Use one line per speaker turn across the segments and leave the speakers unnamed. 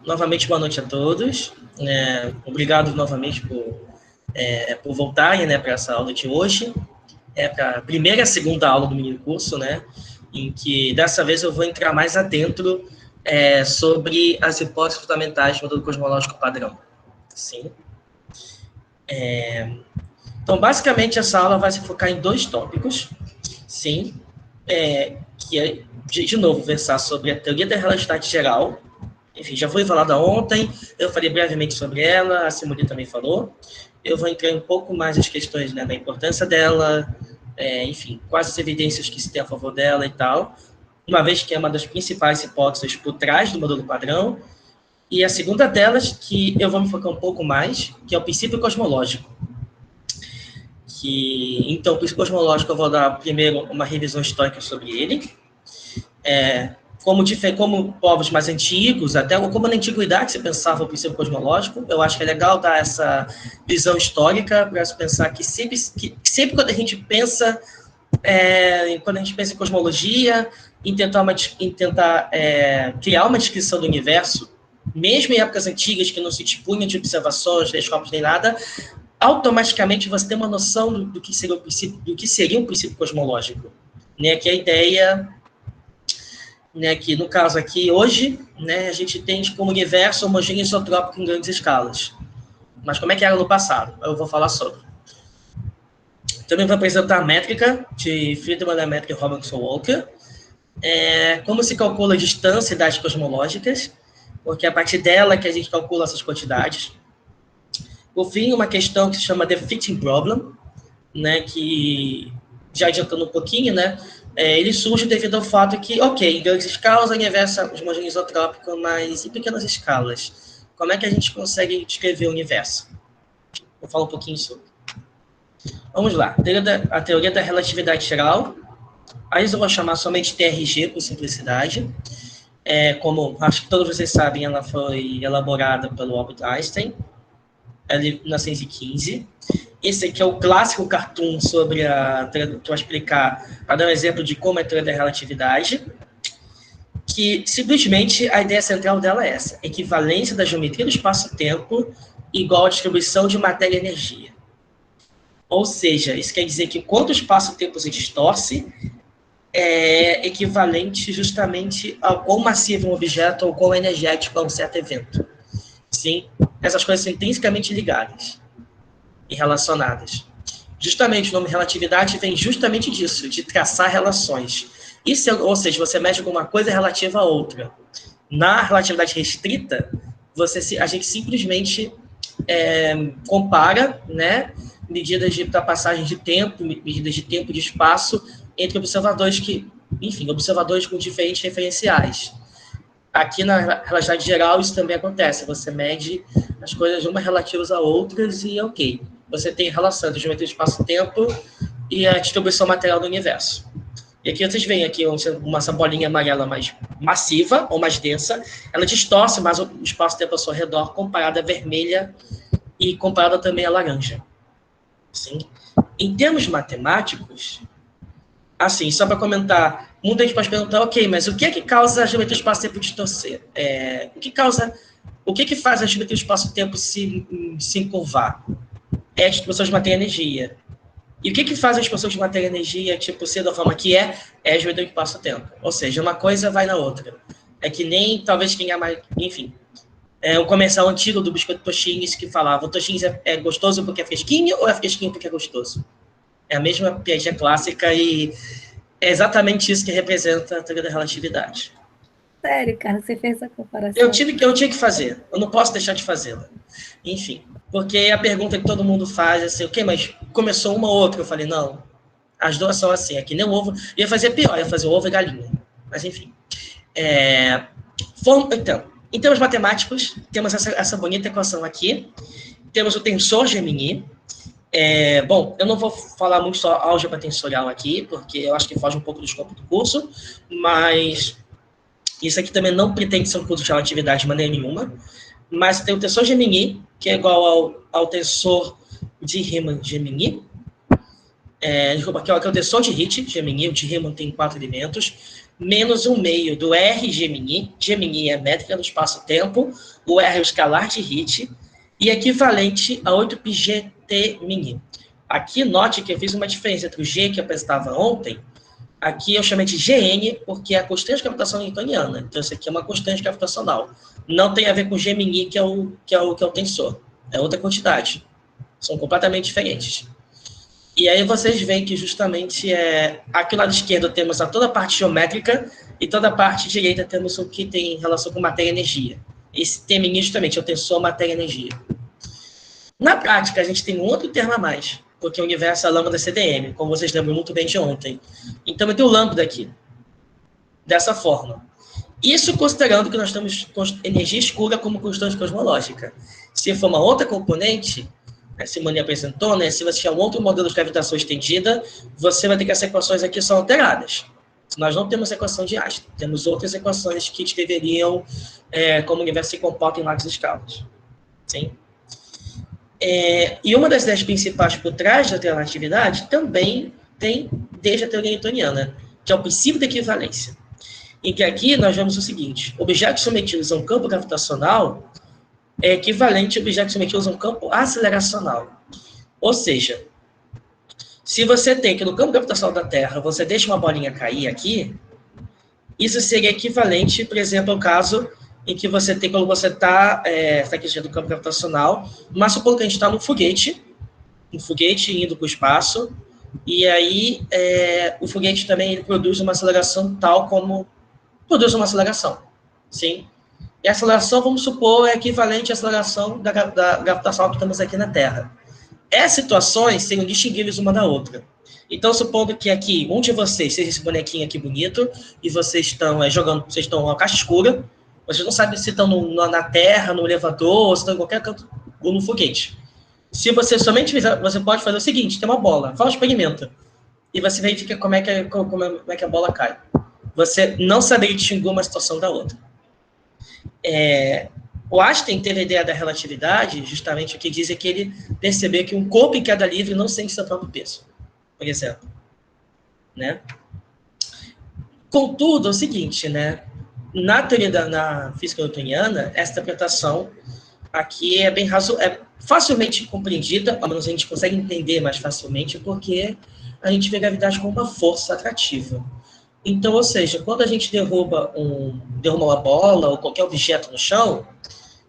novamente boa noite a todos. Obrigado novamente por voltarem, né, para essa aula de hoje. Para a primeira e segunda aula do mini curso, né, em que dessa vez eu vou entrar mais adentro sobre as hipóteses fundamentais do modelo cosmológico padrão. Sim. Então, basicamente, essa aula vai se focar em dois tópicos, sim, que é, de novo, versar sobre a teoria da relatividade geral. Enfim, já foi falada ontem, eu falei brevemente sobre ela, a Simone também falou. Eu vou entrar um pouco mais nas questões, né, da importância dela, enfim, quais as evidências que se tem a favor dela e tal, uma vez que é uma das principais hipóteses por trás do modelo padrão. E a segunda delas, que eu vou me focar um pouco mais, que é o princípio cosmológico. Então, o princípio cosmológico, eu vou dar primeiro uma revisão histórica sobre ele, como povos mais antigos, até como na antiguidade se pensava o princípio cosmológico. Eu acho que é legal dar essa visão histórica para se pensar que sempre quando a gente pensa em cosmologia, em tentar criar uma descrição do universo, mesmo em épocas antigas que não se dispunha de observações, telescópios nem nada, automaticamente você tem uma noção do que seria um princípio cosmológico, né? Que é a ideia, né, que no caso aqui hoje, né, a gente tem como universo homogêneo e isotrópico em grandes escalas. Mas como é que era no passado? Eu vou falar sobre. Também vou apresentar a métrica de Friedman, a métrica Robinson Walker, como se calcula a distância e idades cosmológicas, porque é a partir dela que a gente calcula essas quantidades. Por fim, uma questão que se chama The Fitting Problem, né, que, já adiantando um pouquinho, né, ele surge devido ao fato que, ok, em grandes escalas o universo é homogêneo isotrópico, mas em pequenas escalas, como é que a gente consegue descrever o universo? Vou falar um pouquinho sobre. Vamos lá, a teoria da relatividade geral, aí eu vou chamar somente TRG, por simplicidade. Como acho que todos vocês sabem, ela foi elaborada pelo Albert Einstein, em 1915. Esse aqui é o clássico cartoon sobre que eu vou explicar, para dar um exemplo de como é a teoria da relatividade, que simplesmente a ideia central dela é essa: equivalência da geometria do espaço-tempo igual à distribuição de matéria e energia. Ou seja, isso quer dizer que quanto o espaço-tempo se distorce, é equivalente justamente ao quão massivo um objeto ou quão energético é um certo evento. Sim, essas coisas são intrinsecamente ligadas e relacionadas. Justamente o nome relatividade vem justamente disso, de traçar relações. Ou seja, você mede alguma coisa relativa a outra. Na relatividade restrita, a gente simplesmente compara, né, medidas de passagem de tempo, medidas de tempo e de espaço entre observadores observadores com diferentes referenciais. Aqui na relatividade geral isso também acontece. Você mede as coisas umas relativas a outras e ok. Você tem relação entre a geometria do espaço-tempo e a distribuição material do universo. E aqui vocês veem aqui essa bolinha amarela mais massiva ou mais densa, ela distorce mais o espaço-tempo ao seu redor comparada à vermelha e comparada também à laranja. Sim? Em termos matemáticos, assim, só para comentar, muita gente pode perguntar, ok, mas o que é que causa a geometria do espaço-tempo distorcer? O que faz a geometria do espaço-tempo se encurvar? É a distribuição de matéria e energia. E o que faz a distribuição de matéria e energia, ser da forma que é a geometria do espaço-tempo. Ou seja, uma coisa vai na outra. É que nem, talvez, quem é mais... Enfim, um comercial antigo do biscoito Toshins que falava, o Toshins é gostoso porque é fresquinho ou é fresquinho porque é gostoso? É a mesma piadinha clássica e é exatamente isso que representa a teoria da relatividade.
Sério, cara, você fez essa comparação?
Eu tinha que fazer, eu não posso deixar de fazê-la. Enfim, porque a pergunta que todo mundo faz é assim, ok, mas começou uma ou outra? Eu falei, não, as duas são assim, é que nem o ovo, ia fazer pior, ia fazer ovo e galinha. Mas enfim. Então, em termos matemáticos, temos essa bonita equação aqui, temos o tensor Gemini. Bom, eu não vou falar muito só álgebra tensorial aqui, porque eu acho que foge um pouco do escopo do curso, mas isso aqui também não pretende ser um curso de relatividade de maneira nenhuma, mas tem o tensor Gemini, que é igual ao tensor de Riemann-Gemini, que é o tensor de Ritchie, Gemini, o de Riemann tem 4 elementos, menos 1/2 do R Gemini. Gemini é métrica do espaço-tempo, o R é o escalar de Ritz, e equivalente a 8πGT mini. Aqui, note que eu fiz uma diferença entre o G que eu apresentava ontem. Aqui eu chamei de GN, porque é a constante de gravitação newtoniana. Então, isso aqui é uma constante gravitacional. Não tem a ver com Gemini, que é o tensor. É outra quantidade. São completamente diferentes. E aí vocês veem que justamente aqui do lado esquerdo temos toda a parte geométrica e toda a parte direita temos o que tem relação com matéria e energia. Esse termo justamente é o tensor matéria-energia. Na prática, a gente tem um outro termo a mais, porque o universo é a lambda CDM, como vocês lembram muito bem de ontem. Então, eu tenho o lambda aqui, dessa forma. Isso considerando que nós temos energia escura como constante cosmológica. Se for uma outra componente, a Simone apresentou, né? Se você tiver um outro modelo de gravitação estendida, você vai ter que as equações aqui são alteradas. Nós não temos equação de Einstein, temos outras equações que deveriam, como o universo se comporta em largas escalas. Sim? E uma das ideias principais por trás da relatividade também tem desde a teoria newtoniana, que é o princípio da equivalência. Em que aqui nós vemos o seguinte: objetos submetidos a um campo gravitacional é equivalente a objetos submetidos a um campo aceleracional. Ou seja, se você tem que no campo gravitacional da Terra você deixa uma bolinha cair aqui, isso seria equivalente, por exemplo, ao caso em que você tem, quando você está aqui do campo gravitacional, mas supondo que a gente está num foguete indo para o espaço, e aí o foguete também ele produz uma aceleração tal como produz uma aceleração, sim? E a aceleração, vamos supor, é equivalente à aceleração da gravitação que temos aqui na Terra. Essas situações seriam distinguíveis uma da outra. Então, supondo que aqui, um de vocês seja esse bonequinho aqui bonito, e vocês estão jogando, vocês estão numa caixa escura, vocês não sabem se estão na Terra, no elevador, ou se estão em qualquer canto, ou no foguete. Se você somente fizer, você pode fazer o seguinte: tem uma bola, faz um experimento, e você verifica como é que a bola cai. Você não saberia distinguir uma situação da outra. O Einstein teve a ideia da relatividade, justamente o que diz é que ele percebeu que um corpo em queda livre não sente seu próprio peso, por exemplo. Né? Contudo, é o seguinte, né? Na teoria na física newtoniana, essa interpretação aqui é facilmente compreendida, ao menos a gente consegue entender mais facilmente, porque a gente vê a gravidade como uma força atrativa. Então, ou seja, quando a gente derruba uma bola ou qualquer objeto no chão,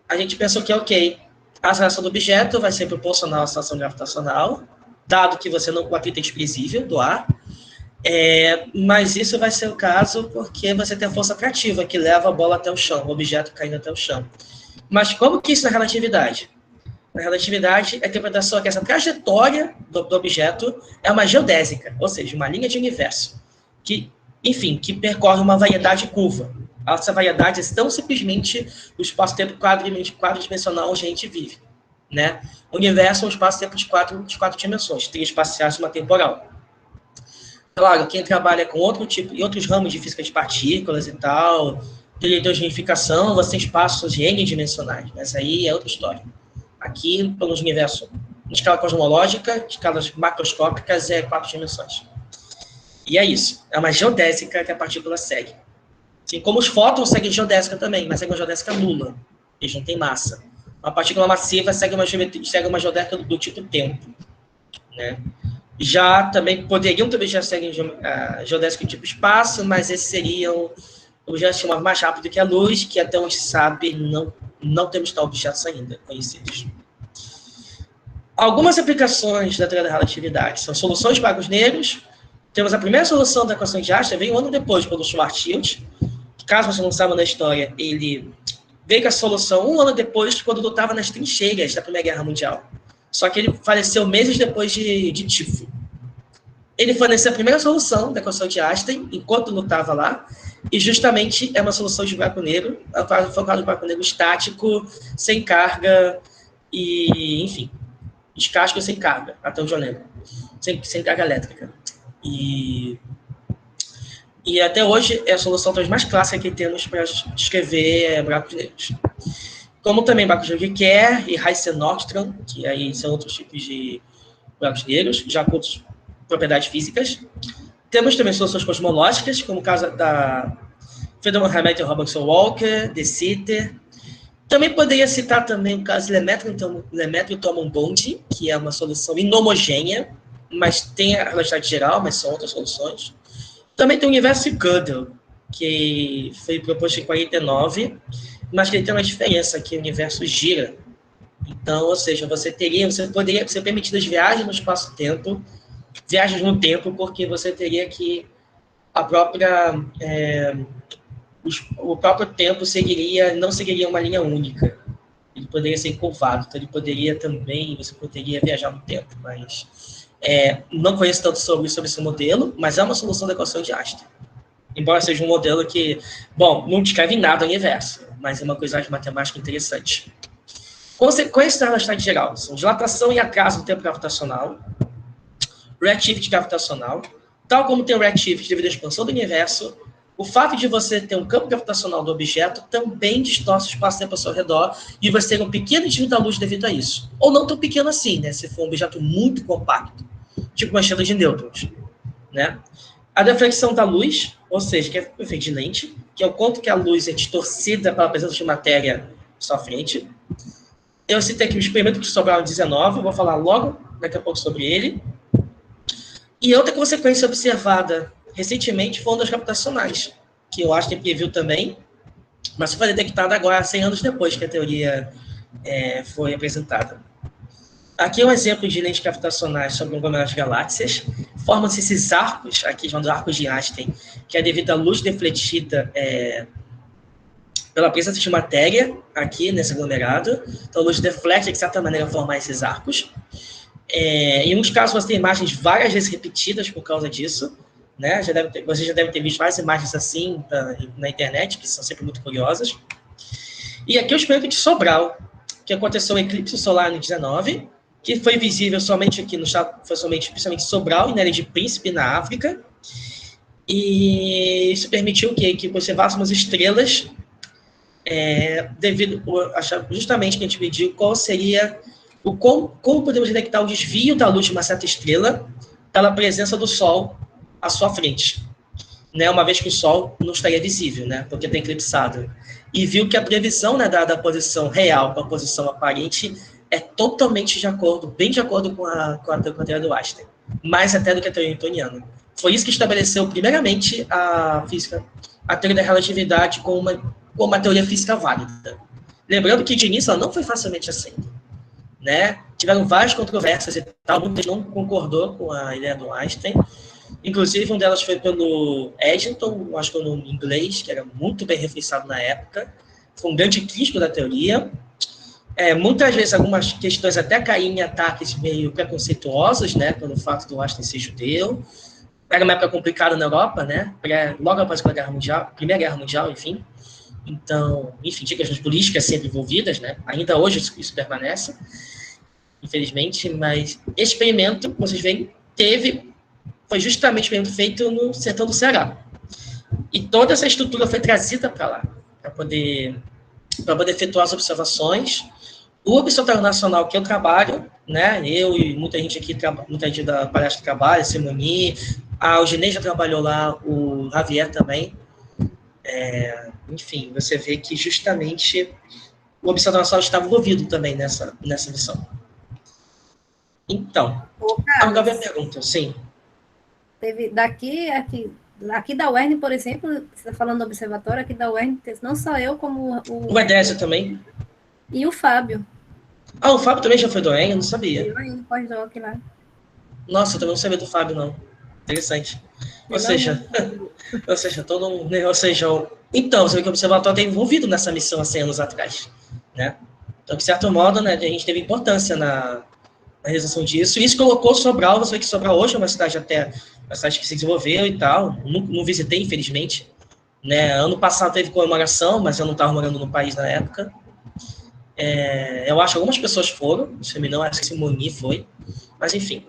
a gente pensa que, ok, a aceleração do objeto vai ser proporcional à aceleração gravitacional, dado que o atrito é desprezível do ar, mas isso vai ser o caso porque você tem a força atrativa que leva a bola até o chão, o objeto caindo até o chão. Mas como que isso na relatividade? Na relatividade, a interpretação é que essa trajetória do objeto é uma geodésica, ou seja, uma linha de universo, que percorre uma variedade curva. Essa variedade é tão simplesmente o espaço-tempo quadridimensional onde a gente vive. Né? O universo é um espaço-tempo de quatro dimensões, 3 espaciais e uma temporal. Claro, quem trabalha com outros ramos de física de partículas e tal, teoria de unificação, você tem espaços de n-dimensionais. Essa aí é outra história. Aqui, pelo universo, em escala cosmológica, escalas macroscópicas, 4 dimensões. E é isso. É uma geodésica que a partícula segue. Assim como os fótons seguem geodésica também, mas segue uma geodésica nula. Eles não têm massa. Uma partícula massiva segue uma geodésica do tipo tempo. Né? Já também poderiam também já seguir geodésica do tipo espaço, mas esses seriam objetos chamados mais rápido que a luz, que até onde se sabe não temos tal objetos ainda conhecidos. Algumas aplicações da teoria da relatividade são soluções de buracos negros. Temos a primeira solução da equação de Einstein, veio um ano depois, pelo Schwarzschild. Caso você não saiba da história, ele veio com a solução um ano depois, quando lutava nas trincheiras da Primeira Guerra Mundial. Só que ele faleceu meses depois de tifo. Ele forneceu a primeira solução da equação de Einstein, enquanto lutava lá, e justamente é uma solução de buraco negro, focado no buraco negro estático, sem carga, e, enfim, estático sem carga, até onde eu lembro. Sem carga elétrica. E até hoje é a solução talvez mais clássica que temos para descrever buracos negros. Como também buracos negros de Kerr e Heisenberg, que aí são outros tipos de buracos negros, já com outras propriedades físicas. Temos também soluções cosmológicas, como o caso da Friedman Hammett e Robertson Walker, De Sitter. Também poderia citar também o caso Lemaitre e Thomson Bond, que é uma solução inhomogênea, mas tem a relatividade geral, mas são outras soluções. Também tem o universo Gödel, que foi proposto em 49, mas que ele tem uma diferença, que o universo gira. Então, ou seja, você poderia ser permitidas viagens no espaço-tempo, viagens no tempo, porque você teria que o próprio tempo não seguiria uma linha única. Ele poderia ser encurvado, então você poderia viajar no tempo, mas não conheço tanto sobre esse modelo, mas é uma solução da equação de Einstein. Embora seja um modelo que, não descreve nada o universo, mas é uma coisa de matemática interessante. Consequências da relatividade geral são dilatação e atraso do tempo gravitacional, redshift gravitacional, tal como tem o redshift devido à expansão do universo. O fato de você ter um campo gravitacional do objeto também distorce o espaço-tempo ao seu redor e você ter um pequeno desvio da luz devido a isso. Ou não tão pequeno assim, né? Se for um objeto muito compacto, tipo uma estrela de nêutrons, né? A deflexão da luz, ou seja, que é o efeito de lente, que é o quanto que a luz é distorcida pela presença de matéria à sua frente. Eu citei aqui o experimento de Sobral em 19, vou falar logo, daqui a pouco, sobre ele. E outra consequência observada recentemente foi ondas gravitacionais, que eu acho que previu também, mas foi detectada agora, 100 anos depois que a teoria foi apresentada. Aqui é um exemplo de lentes gravitacionais sobre conglomerados de galáxias. Formam-se esses arcos, aqui chamam de arcos de Einstein, que é devido à luz defletida pela presença de matéria aqui nesse aglomerado. Então, a luz deflete, de certa maneira, formar esses arcos. Em uns casos, você tem imagens várias vezes repetidas por causa disso, né? Você já deve ter visto várias imagens assim na internet, que são sempre muito curiosas. E aqui é o experimento de Sobral, que aconteceu um eclipse solar em 19, que foi visível somente aqui no estado, principalmente Sobral e na ilha de Príncipe, na África. E isso permitiu que observássemos estrelas, justamente que a gente mediu qual seria como podemos detectar o desvio da luz de uma certa estrela pela presença do Sol à sua frente, né, uma vez que o Sol não estaria visível, né, porque está eclipsado. E viu que a previsão, né, da posição real com a posição aparente é totalmente bem de acordo com a teoria do Einstein, mais até do que a teoria newtoniana. Foi isso que estabeleceu, primeiramente, a teoria da relatividade como uma teoria física válida. Lembrando que, de início, ela não foi facilmente aceita, né? Tiveram várias controvérsias e tal, muita gente não concordou com a ideia do Einstein. Inclusive, uma delas foi pelo Eddington, um astrônomo inglês, que era muito bem referenciado na época. Foi um grande crítico da teoria. Muitas vezes, algumas questões até caíam em ataques meio preconceituosos, né, pelo fato do Einstein ser judeu. Era uma época complicada na Europa, né, logo após a Primeira Guerra Mundial, enfim. Então, enfim, tinha questões políticas sempre envolvidas, né? Ainda hoje isso permanece, infelizmente, mas esse experimento, vocês veem, foi justamente o experimento feito no sertão do Ceará. E toda essa estrutura foi trazida para lá, para poder efetuar as observações. O Observatório Nacional que eu trabalho, né? Eu e muita gente aqui, muita gente da palestra trabalha, Simoni, a Eugenê já trabalhou lá, o Javier também. Enfim, você vê que justamente o Observatório Nacional estava envolvido também nessa missão. Então, agora vem a pergunta, sim.
Teve aqui da UERN, por exemplo, você está falando do observatório, aqui da UERN, não só eu, como
o Edésio também.
E o Fábio.
O Fábio também já foi do UERN? Eu não sabia.
Eu pós-doc lá.
Nossa, eu também não sabia do Fábio, não. Interessante. Ou seja, então, você vê que o observatório está envolvido nessa missão há 100 anos atrás, né? Então, de certo modo, né, a gente teve importância na realização disso. E isso colocou Sobral, você vê que Sobral hoje é uma cidade que se desenvolveu e tal. Não visitei, infelizmente. Né? Ano passado teve comemoração, mas eu não estava morando no país na época. Eu acho que algumas pessoas foram, não, acho que Simoni foi. Mas, enfim,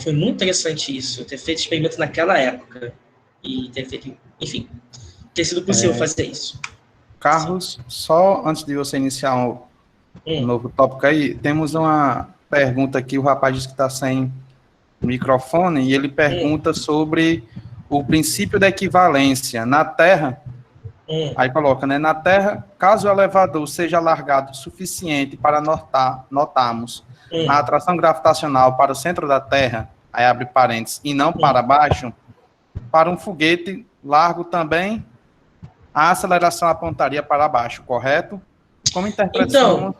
foi muito interessante isso, ter feito experimento naquela época. E ter sido possível fazer isso.
Carlos, só antes de você iniciar um novo tópico aí, temos uma pergunta aqui, o rapaz disse que está sem microfone, e ele pergunta sobre o princípio da equivalência. Na Terra, aí coloca, né? Na Terra, caso o elevador seja alargado o suficiente para notarmos a atração gravitacional para o centro da Terra, aí abre parênteses, e não para baixo, para um foguete largo também, a aceleração apontaria para baixo, correto? Como interpretamos,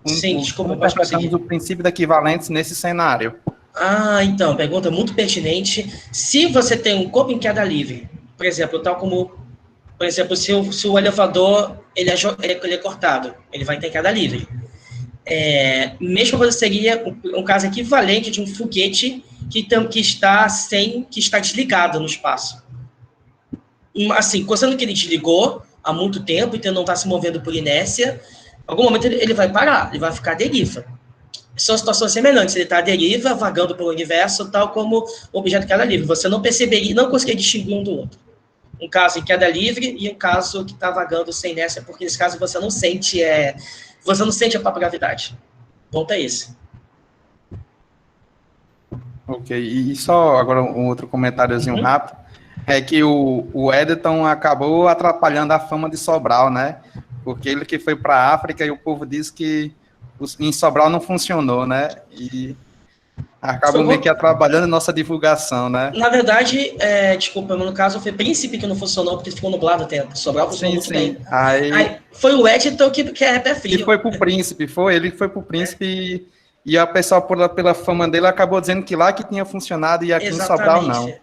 desculpa, pode prosseguir.
o princípio da equivalência nesse cenário?
Então, pergunta muito pertinente. Se você tem um corpo em queda livre, por exemplo, se o elevador ele é cortado, ele vai ter queda livre. Mesma coisa seria um caso equivalente de um foguete que está desligado no espaço. Assim, considerando que ele desligou há muito tempo, então não está se movendo por inércia, em algum momento ele vai parar, ele vai ficar à deriva. São situações semelhantes, ele está à deriva, vagando pelo universo, tal como o objeto de queda livre. Você não perceberia, não conseguiria distinguir um do outro. Um caso em queda livre e um caso que está vagando sem inércia, porque nesse caso você não sente a própria gravidade. O ponto é esse.
Ok, e só agora um outro comentáriozinho rápido, é que o Editon acabou atrapalhando a fama de Sobral, né? Porque ele que foi para a África e o povo disse que em Sobral não funcionou, né? E acabou meio que atrapalhando a nossa divulgação, né?
Na verdade, desculpa, no caso foi Príncipe que não funcionou porque ficou nublado o tempo. Sobral funcionou muito bem. Aí, foi o Editon que é pé frio.
E foi pro Príncipe, ele que foi pro Príncipe e a pessoa, pela fama dele, acabou dizendo que lá que tinha funcionado e aqui em Sobral não.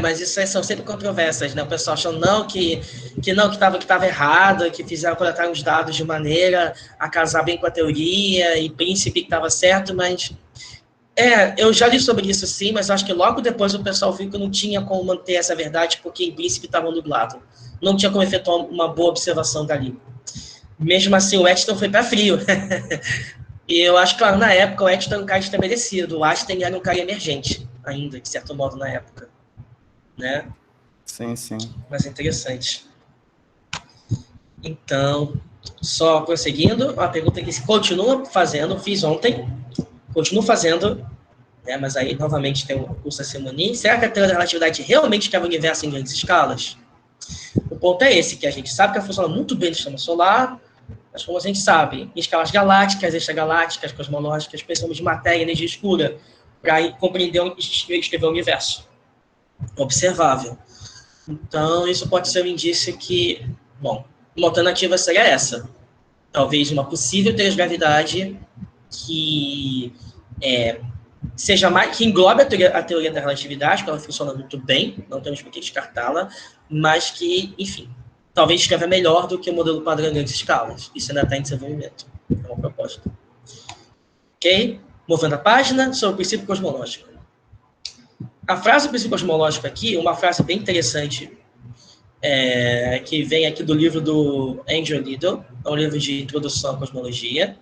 Mas isso aí são sempre controvérsias, né? O pessoal achando que estava errado, que coletaram os dados de maneira a casar bem com a teoria, e Príncipe que estava certo, mas... eu já li sobre isso sim, mas acho que logo depois o pessoal viu que não tinha como manter essa verdade, porque em Príncipe estava nublado. Não tinha como efetuar uma boa observação dali. Mesmo assim, o Editon foi para frio. E eu acho, claro, na época o Editon era um cara estabelecido, o Einstein era um cara emergente, ainda, de certo modo, na época. Né?
Sim.
Mas interessante. Então, só prosseguindo, a pergunta que se continua fazendo, fiz ontem, continuo fazendo, né, mas aí, novamente, tem o curso da Simoni. Será que a teoria da relatividade realmente quebra o universo em grandes escalas? O ponto é esse, que a gente sabe que ela funciona muito bem no sistema solar, mas como a gente sabe, em escalas galácticas, extragalácticas, cosmológicas, precisamos de matéria e energia escura para compreender e escrever o universo. Observável. Então, isso pode ser um indício que, uma alternativa seria essa. Talvez uma possível telegravidade que seja mais, que englobe a teoria da relatividade, que ela funciona muito bem, não temos por que descartá-la, mas que, enfim, talvez escreva melhor do que o modelo padrão em grandes escalas. Isso ainda está em desenvolvimento. É uma proposta. Ok? Movendo a página sobre o princípio cosmológico. A frase do princípio cosmológico aqui, uma frase bem interessante, que vem aqui do livro do Andrew Liddell, é um livro de introdução à cosmologia.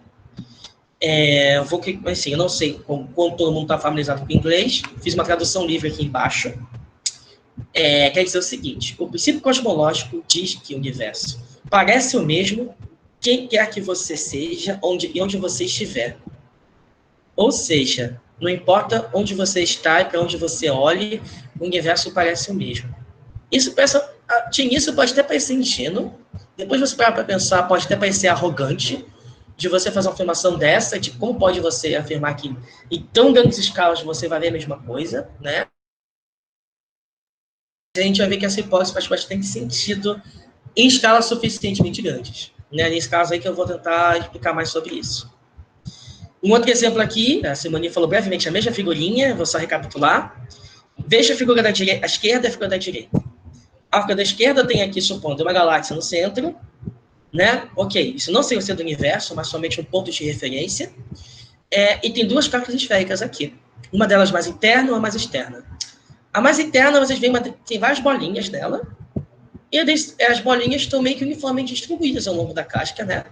Eu não sei como todo mundo está familiarizado com o inglês, fiz uma tradução livre aqui embaixo. Quer dizer o seguinte: o princípio cosmológico diz que o universo parece o mesmo, quem quer que você seja e onde você estiver. Ou seja, não importa onde você está e para onde você olhe, o universo parece o mesmo. Isso pode até parecer ingênuo, depois você parar para pensar, pode até parecer arrogante, de você fazer uma afirmação dessa, de como pode você afirmar que em tão grandes escalas você vai ver a mesma coisa, né? A gente vai ver que essa hipótese faz bastante sentido em escalas suficientemente grandes. Né? Nesse caso aí que eu vou tentar explicar mais sobre isso. Um outro exemplo aqui, a Simone falou brevemente a mesma figurinha, vou só recapitular. Veja a figura da esquerda e a figura da direita. A figura da esquerda tem aqui, supondo, uma galáxia no centro, né? Ok, isso não seria o centro do universo, mas somente um ponto de referência. E tem duas cápsulas esféricas aqui. Uma delas mais interna e uma mais externa. A mais interna, vocês veem, tem várias bolinhas nela. E as bolinhas estão meio que uniformemente distribuídas ao longo da casca, né?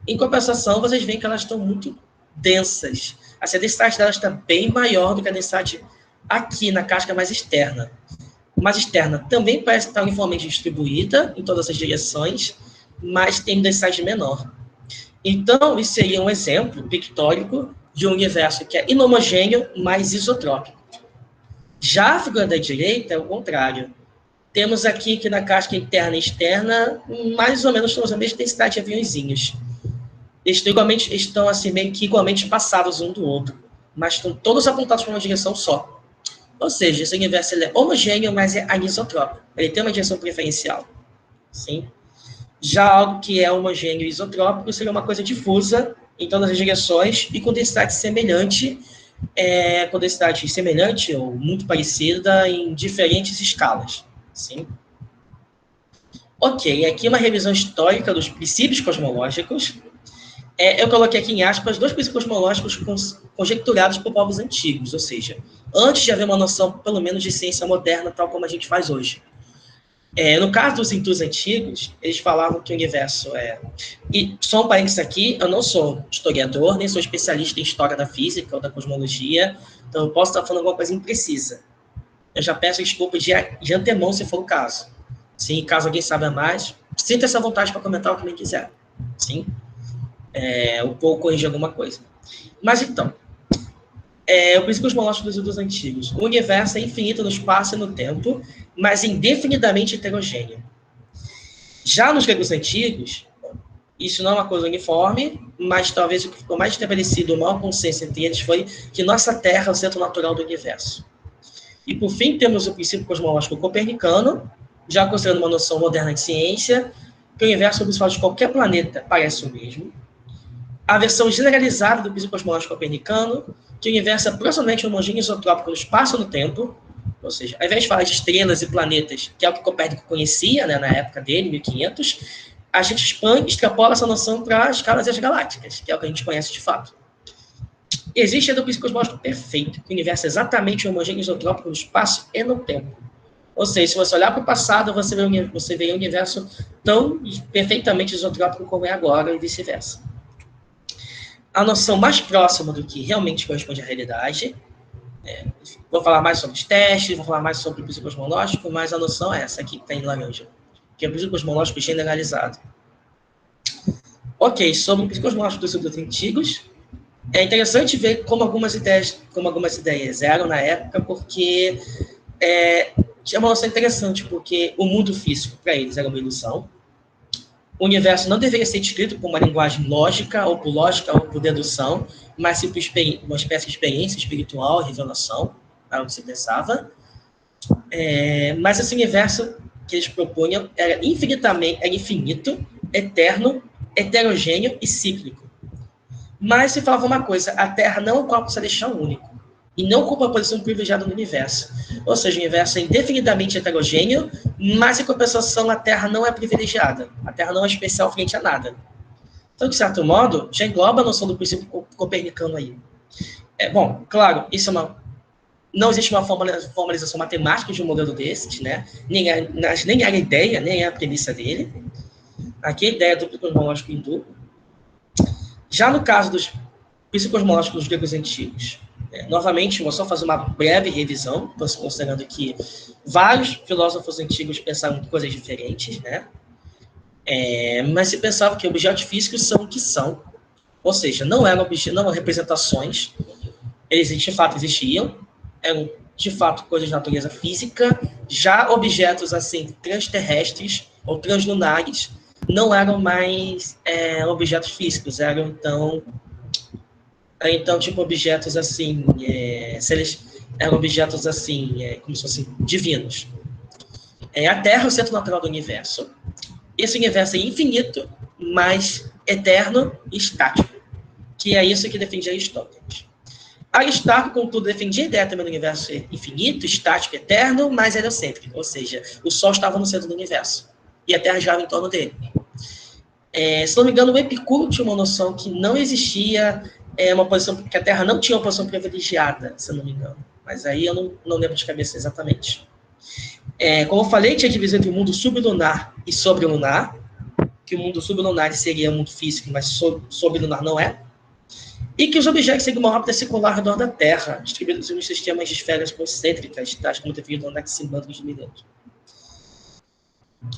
Em compensação, vocês veem que elas estão muito densas. A densidade delas está bem maior do que a densidade aqui na casca mais externa. A mais externa também parece estar uniformemente distribuída em todas as direções, mas tem densidade menor. Então, isso seria um exemplo pictórico de um universo que é inhomogêneo, mas isotrópico. Já a figura da direita é o contrário. Temos aqui que na casca interna e externa, mais ou menos temos a mesma densidade de aviõezinhos. Estão assim, meio que igualmente espaçados um do outro, mas estão todos apontados para uma direção só. Ou seja, esse universo ele é homogêneo, mas é anisotrópico. Ele tem uma direção preferencial. Sim? Já algo que é homogêneo e isotrópico seria uma coisa difusa em todas as direções e com densidade semelhante, ou muito parecida em diferentes escalas. Sim? Ok, aqui uma revisão histórica dos princípios cosmológicos. Eu coloquei aqui em aspas 2 princípios cosmológicos conjecturados por povos antigos, ou seja, antes de haver uma noção, pelo menos, de ciência moderna, tal como a gente faz hoje. No caso dos hindus antigos, eles falavam que o universo E só um parênteses aqui, eu não sou historiador, nem sou especialista em história da física ou da cosmologia, então eu posso estar falando alguma coisa imprecisa. Eu já peço desculpa de antemão, se for o caso. Sim, caso alguém saiba mais, sinta essa vontade para comentar o que nem quiser. Sim? Eu vou corrigir alguma coisa. Mas então, o princípio cosmológico dos hindus antigos. O universo é infinito no espaço e no tempo, mas indefinidamente heterogêneo. Já nos gregos antigos, isso não é uma coisa uniforme, mas talvez o que ficou mais estabelecido, o maior consenso entre eles foi que nossa Terra é o centro natural do universo. E, por fim, temos o princípio cosmológico copernicano, já considerando uma noção moderna de ciência, que o universo observado de qualquer planeta parece o mesmo. A versão generalizada do princípio cosmológico copernicano, que o universo é proximadamente homogêneo e isotrópico no espaço e no tempo, ou seja, ao invés de falar de estrelas e planetas, que é o que Copérnico conhecia, né, na época dele, 1500, a gente extrapola essa noção para as escalas galácticas, que é o que a gente conhece de fato. Existe ainda o princípio cosmológico perfeito, que o universo é exatamente homogêneo e isotrópico no espaço e no tempo. Ou seja, se você olhar para o passado, você vê o universo tão perfeitamente isotrópico como é agora e vice-versa. A noção mais próxima do que realmente corresponde à realidade, vou falar mais sobre os testes, vou falar mais sobre o princípio cosmológico, mas a noção é essa aqui que está em laranja, que é o princípio cosmológico generalizado. Ok, sobre o princípio cosmológico dos hindus antigos, é interessante ver como algumas ideias eram na época, porque tinha uma noção interessante, porque o mundo físico, para eles, era uma ilusão. O universo não deveria ser descrito por uma linguagem lógica, ou por dedução, mas sim por uma espécie de experiência espiritual, revelação, era o que se pensava. Mas esse universo que eles propunham era infinito, eterno, heterogêneo e cíclico. Mas se falava uma coisa, a Terra não é um corpo celestial único, e não ocupa uma posição privilegiada no universo. Ou seja, o universo é indefinidamente heterogêneo, mas, em compensação, a Terra não é privilegiada. A Terra não é especial frente a nada. Então, de certo modo, já engloba a noção do princípio copernicano aí. Bom, claro, não existe uma formalização matemática de um modelo desses, né? Nem era a ideia, nem é a premissa dele. Aqui a ideia do princípio cosmológico hindu. Já no caso dos princípios cosmológicos dos gregos antigos, novamente, vou só fazer uma breve revisão, considerando que vários filósofos antigos pensavam coisas diferentes, né? Mas se pensava que objetos físicos são o que são, ou seja, não eram representações, eles de fato existiam, eram de fato coisas de natureza física, já objetos assim transterrestres ou translunares não eram mais objetos físicos, eram então tipo objetos assim, eram objetos assim, como se fossem divinos. A Terra é o centro natural do universo. Esse universo é infinito, mas eterno e estático, que é isso que defendia Aristóteles. Aristarco, contudo, defendia a ideia também do universo ser infinito, estático, eterno, mas heliocêntrico, ou seja, o Sol estava no centro do universo e a Terra girava em torno dele. Se não me engano, o Epicuro tinha uma noção que não existia uma posição, que a Terra não tinha uma posição privilegiada, se não me engano. Mas aí eu não lembro de cabeça exatamente. Como eu falei, tinha divisão entre o mundo sublunar e sobrelunar, que o mundo sublunar seria o mundo físico, mas sobrelunar não é. E que os objetos seguem uma órbita circular ao redor da Terra, distribuídos em sistemas de esferas concêntricas, tais como definido no Anaximandro de Mileto.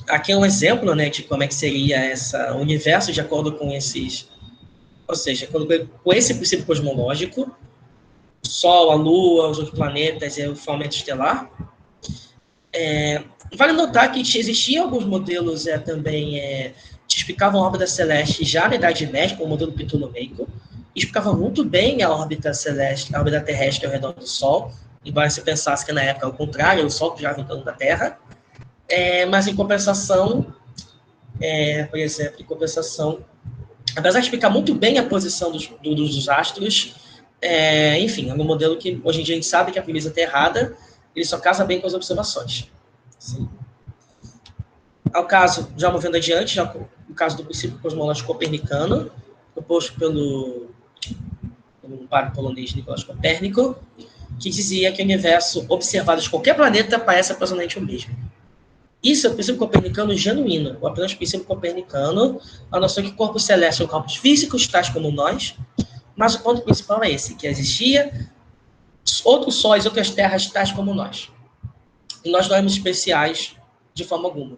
Aqui é um exemplo, né, de como é que seria o universo de acordo com esses Ou seja, com esse princípio cosmológico, o Sol, a Lua, os outros planetas e o firmamento estelar, vale notar que existiam alguns modelos também que explicavam a órbita celeste já na Idade Média, como o modelo ptolomeico, e explicava muito bem a órbita celeste, a órbita terrestre ao redor do Sol, embora se pensasse que na época, ao contrário, o Sol que girava em torno da Terra. Mas em compensação, por exemplo, apesar de explicar muito bem a posição dos astros, enfim, é um modelo que hoje em dia a gente sabe que a premissa está errada, ele só casa bem com as observações. Sim. Ao caso, já movendo adiante, o caso do princípio cosmológico copernicano, proposto pelo padre polonês Nicolas Copérnico, que dizia que o universo observado de qualquer planeta parece aproximadamente o mesmo. Isso é o princípio copernicano genuíno, ou apenas o princípio copernicano, a noção que corpos celestes são corpos físicos, tais como nós, mas o ponto principal é esse, que existia outros sóis, outras terras, tais como nós. E nós não éramos especiais de forma alguma.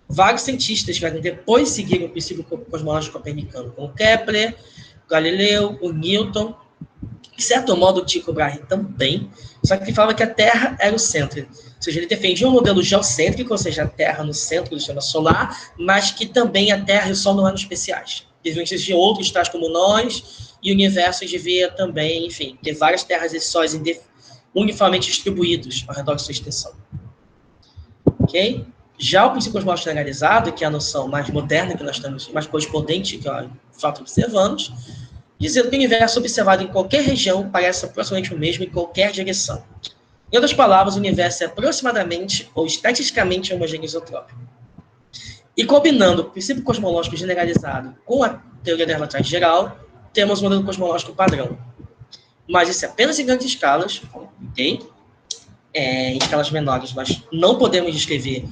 Vários cientistas tiveram depois seguir o princípio cosmológico copernicano, como Kepler, Galileu, o Newton, de certo modo o Tycho Brahe também, só que ele falava que a Terra era o centro. Ou seja, ele defendia um modelo geocêntrico, ou seja, a Terra no centro do sistema solar, mas que também a Terra e o Sol não eram especiais. Deviam existir outros tais como nós, e o universo devia também, enfim, ter várias terras e sóis uniformemente distribuídos ao redor de sua extensão. Ok? Já o princípio cosmológico generalizado, que é a noção mais moderna que nós temos, mais correspondente, que é o fato observamos, dizendo que o universo observado em qualquer região parece aproximadamente o mesmo em qualquer direção. Em outras palavras, o universo é aproximadamente ou estatisticamente homogêneo isotrópico. E combinando o princípio cosmológico generalizado com a teoria da relatividade geral, temos o modelo cosmológico padrão. Mas isso é apenas em grandes escalas, ok? Em escalas menores, nós não podemos descrever,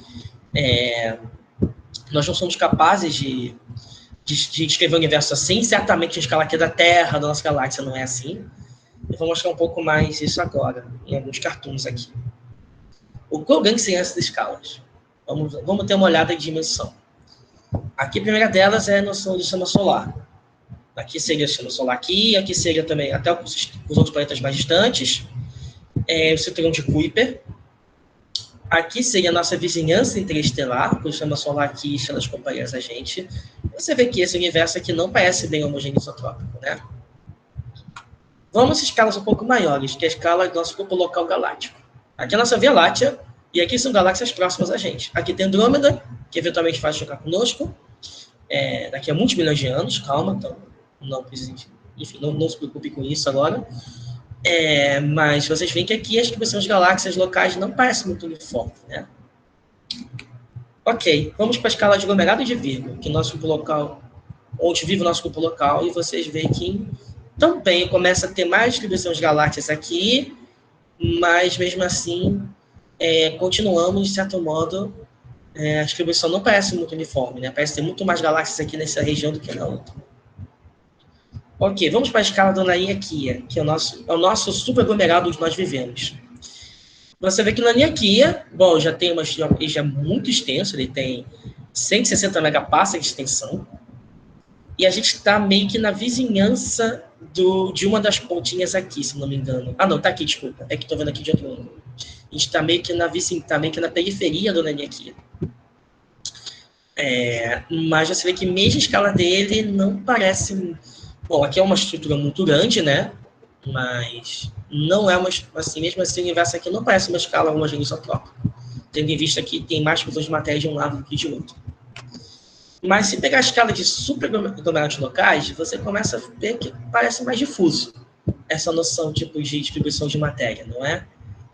nós não somos capazes de descrever o universo assim, certamente a escala aqui da Terra, da nossa galáxia, não é assim. Eu vou mostrar um pouco mais isso agora, em alguns cartoons aqui. O quão grande são essas escalas? Vamos ter uma olhada em dimensão. Aqui a primeira delas é a noção do sistema solar. Aqui seria o sistema solar aqui seria também até os outros planetas mais distantes, o cinturão de Kuiper. Aqui seria a nossa vizinhança interestelar, com o sistema solar aqui e estrelas companheiras a gente. Você vê que esse universo aqui não parece bem homogêneo isotrópico, né? Vamos a escalas um pouco maiores, que é a escala do nosso grupo local galáctico. Aqui é a nossa Via Láctea, e aqui são galáxias próximas a gente. Aqui tem Andrômeda, que eventualmente vai chocar conosco, daqui a muitos milhões de anos, calma, então não precisa, enfim, não se preocupe com isso agora. Mas vocês veem que aqui as distribuições de galáxias locais não parecem muito uniformes, né? Ok, vamos para a escala de aglomerado de Virgo, que nosso grupo local, onde vive o nosso grupo local, e vocês veem que também começa a ter mais distribuição de galáxias aqui, mas mesmo assim continuamos, de certo modo, a distribuição não parece muito uniforme, né? Parece ter muito mais galáxias aqui nessa região do que na outra. Ok, vamos para a escala da Laniakia, que é o nosso superaglomerado onde nós vivemos. Você vê que o Laniakia, bom, já é muito extenso, ele tem 160 megapascals de extensão, e a gente está meio que na vizinhança de uma das pontinhas aqui, se não me engano. Ah, não, tá aqui, desculpa, é que estou vendo aqui de outro ângulo. A gente está meio que na periferia do Laniakia. Mas você vê que mesmo a escala dele não parece... Bom, aqui é uma estrutura muito grande, né? Mas não é uma... Assim, mesmo assim, o universo aqui não parece uma escala homogênea isotrópica. Tendo em vista que tem mais fusões de matéria de um lado do que de outro. Mas se pegar a escala de superaglomerados locais, você começa a ver que parece mais difuso essa noção tipo, de distribuição de matéria, não é?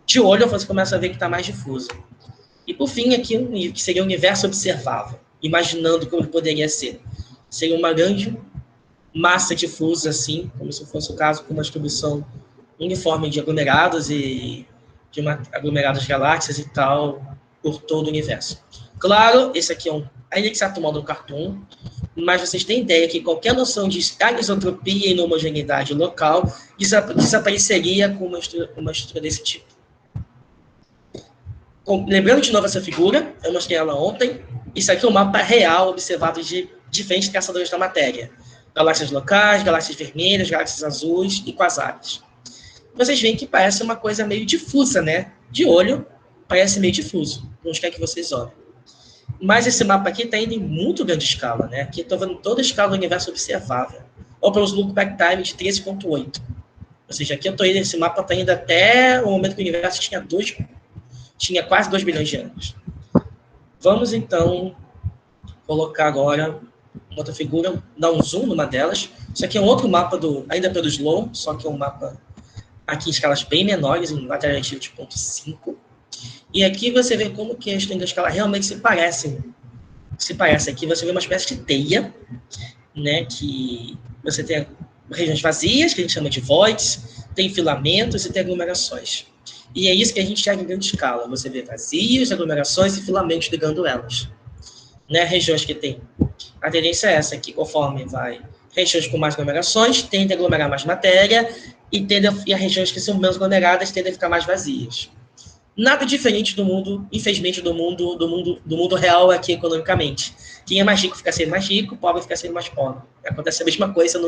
De olho, você começa a ver que está mais difuso. E, por fim, aqui, que seria o universo observável, imaginando como ele poderia ser. Seria uma grande massa difusa, assim, como se fosse o caso com uma distribuição uniforme de aglomerados e de aglomerados de galáxias e tal, por todo o universo. Claro, esse aqui ainda que se tomando um cartoon, mas vocês têm ideia que qualquer noção de anisotropia e homogeneidade local desapareceria com uma estrutura desse tipo. Lembrando de novo essa figura, eu mostrei ela ontem, isso aqui é um mapa real observado de diferentes caçadores da matéria. galáxias locais, galáxias vermelhas, galáxias azuis e quasares. Vocês veem que parece uma coisa meio difusa, né? De olho, parece meio difuso. Não quer que vocês olhem. Mas esse mapa aqui está indo em muito grande escala, né? Aqui estou vendo toda a escala do universo observável. Ou pelos look-back time de 13.8. Ou seja, aqui eu estou indo, esse mapa está indo até o momento que o universo tinha quase 2 bilhões de anos. Vamos, então, colocar agora outra figura, dar um zoom numa delas. Isso aqui é um outro mapa, ainda pelo Slow, só que é um mapa aqui em escalas bem menores, em material ativo de 0.5. E aqui você vê como que as estrelas da escala realmente se parecem. Aqui você vê uma espécie de teia, né, que você tem regiões vazias, que a gente chama de voids, tem filamentos e tem aglomerações. E é isso que a gente chega em grande escala. Você vê vazios, aglomerações e filamentos ligando elas. Né, regiões que tem. A tendência é essa, que conforme vai regiões com mais aglomerações, tende a aglomerar mais matéria, e as regiões que são menos aglomeradas tendem a ficar mais vazias. Nada diferente do mundo, infelizmente, do mundo real aqui economicamente. Quem é mais rico fica sendo mais rico, pobre fica sendo mais pobre. Acontece a mesma coisa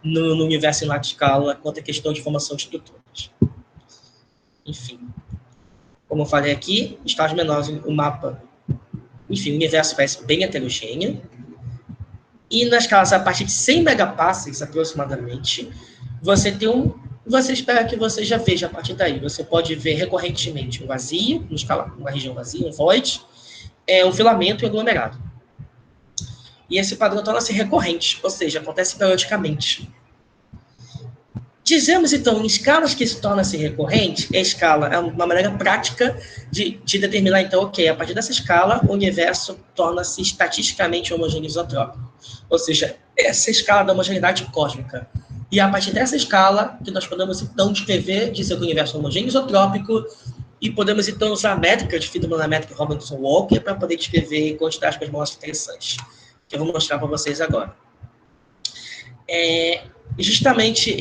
no universo em larga escala, quanto a questão de formação de estruturas. Enfim. Como eu falei aqui, estágios menores, o mapa. Enfim, o universo parece bem heterogêneo. E nas escalas a partir de 100 megaparsecs, aproximadamente, você espera que você já veja a partir daí. Você pode ver recorrentemente um vazio, uma região vazia, um void, um filamento e aglomerado. E esse padrão torna-se recorrente, ou seja, acontece periodicamente. Dizemos, então, em escalas que isso torna-se recorrente, a escala é uma maneira prática de determinar, então, ok, a partir dessa escala, o universo torna-se estatisticamente homogêneo isotrópico. Ou seja, essa é a escala da homogeneidade cósmica. E a partir dessa escala, que nós podemos, então, dizer que o universo é homogêneo isotrópico, e podemos, então, usar a métrica de fibrométrica Robinson-Walker para poder descrever quantidades cosmológicas interessantes, que eu vou mostrar para vocês agora. Justamente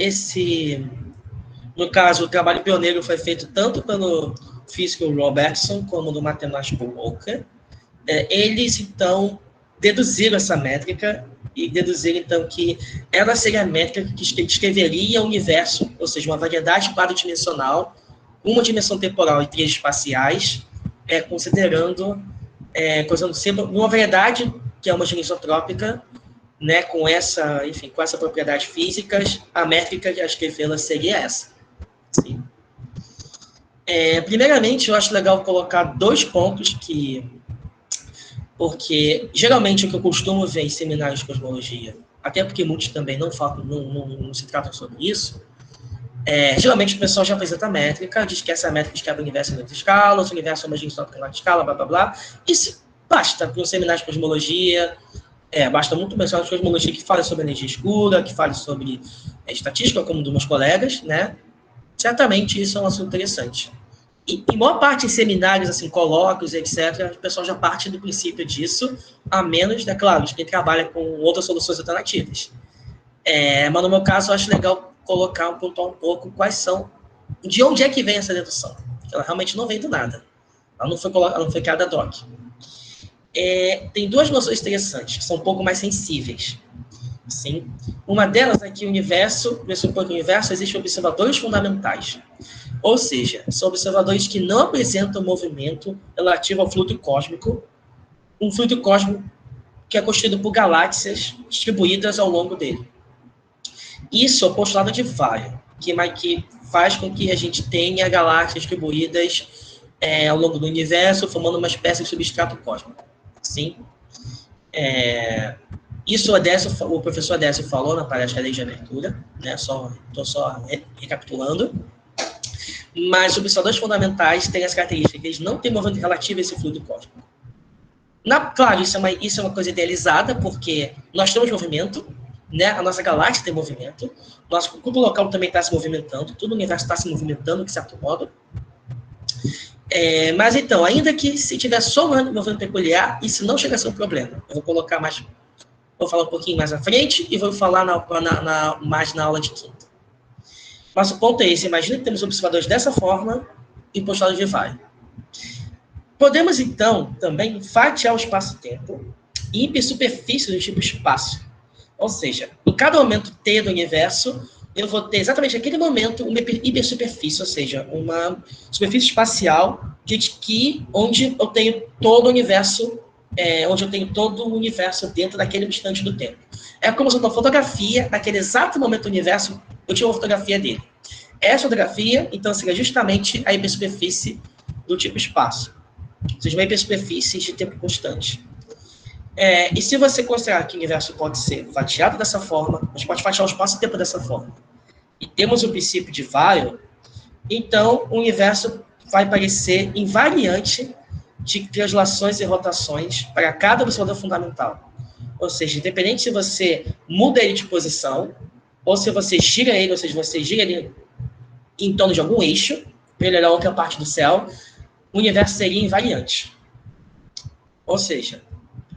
no caso, o trabalho pioneiro foi feito tanto pelo físico Robertson como do matemático Walker. Eles, então, deduziram essa métrica e deduziram, então, que ela seria a métrica que descreveria o universo, ou seja, uma variedade quadridimensional, uma dimensão temporal e 3 espaciais, considerando sempre uma variedade que é homogênea isotrópica, né, com essa propriedade físicas, a métrica a escrevê-la seria essa. Sim. Primeiramente, eu acho legal colocar 2 pontos porque geralmente o que eu costumo ver em seminários de cosmologia, até porque muitos também não se tratam sobre isso, geralmente o pessoal já apresenta a métrica, diz que essa métrica descreve o universo em outras escalas, o universo é homogêneo em larga escala, blá, blá, blá. Isso basta para um seminário de cosmologia. Basta muito mencionar de cosmologia que fale sobre energia escura, que fale sobre estatística, como dos meus colegas, né? Certamente isso é um assunto interessante. E em maior parte em seminários, assim, colóquios, etc., o pessoal já parte do princípio disso, a menos, claro, de quem trabalha com outras soluções alternativas. Mas no meu caso, eu acho legal pontuar um pouco de onde é que vem essa dedução. Ela realmente não vem do nada. Ela não foi criada ad hoc. Tem 2 noções interessantes, que são um pouco mais sensíveis. Sim? Uma delas é que o universo existem observadores fundamentais. Ou seja, são observadores que não apresentam movimento relativo ao fluido cósmico, um fluido cósmico que é constituído por galáxias distribuídas ao longo dele. Isso é o postulado de Weyl, que faz com que a gente tenha galáxias distribuídas ao longo do universo, formando uma espécie de substrato cósmico. Sim. Isso o professor Adécio falou na palestra de abertura, né? Estou só recapitulando. Mas os observadores fundamentais têm as características que eles não têm movimento relativo a esse fluido cósmico. Claro, isso é uma coisa idealizada, porque nós temos movimento, né? A nossa galáxia tem movimento, nosso cubo local também está se movimentando, todo o universo está se movimentando, de certo modo. Mas então, ainda que se tiver só um movimento peculiar, isso não chega a ser um problema. Eu vou falar um pouquinho mais à frente e vou falar mais na aula de quinta. Mas o ponto é esse, imagina que temos observadores dessa forma e postulado de Weyl. Podemos, então, também fatiar o espaço-tempo em hipersuperfície do tipo espaço, Ou seja, em cada momento T do universo, eu vou ter exatamente naquele momento uma hipersuperfície, ou seja, uma superfície espacial onde eu tenho todo o universo, onde eu tenho todo o universo dentro daquele instante do tempo. É como se eu tenho uma fotografia, naquele exato momento do universo, eu tinha uma fotografia dele. Essa fotografia, então, seria justamente a hipersuperfície do tipo espaço. Ou seja, uma hipersuperfície de tempo constante. E se você considerar que o universo pode ser fatiado dessa forma, a gente pode fatiar o espaço e tempo dessa forma, e temos o princípio de Weyl, então o universo vai parecer invariante de translações e rotações para cada observador fundamental. Ou seja, independente se você muda ele de posição, ou se você gira ele, ou seja, você gira ele em torno de algum eixo, para ele olhar outra parte do céu, o universo seria invariante. Ou seja,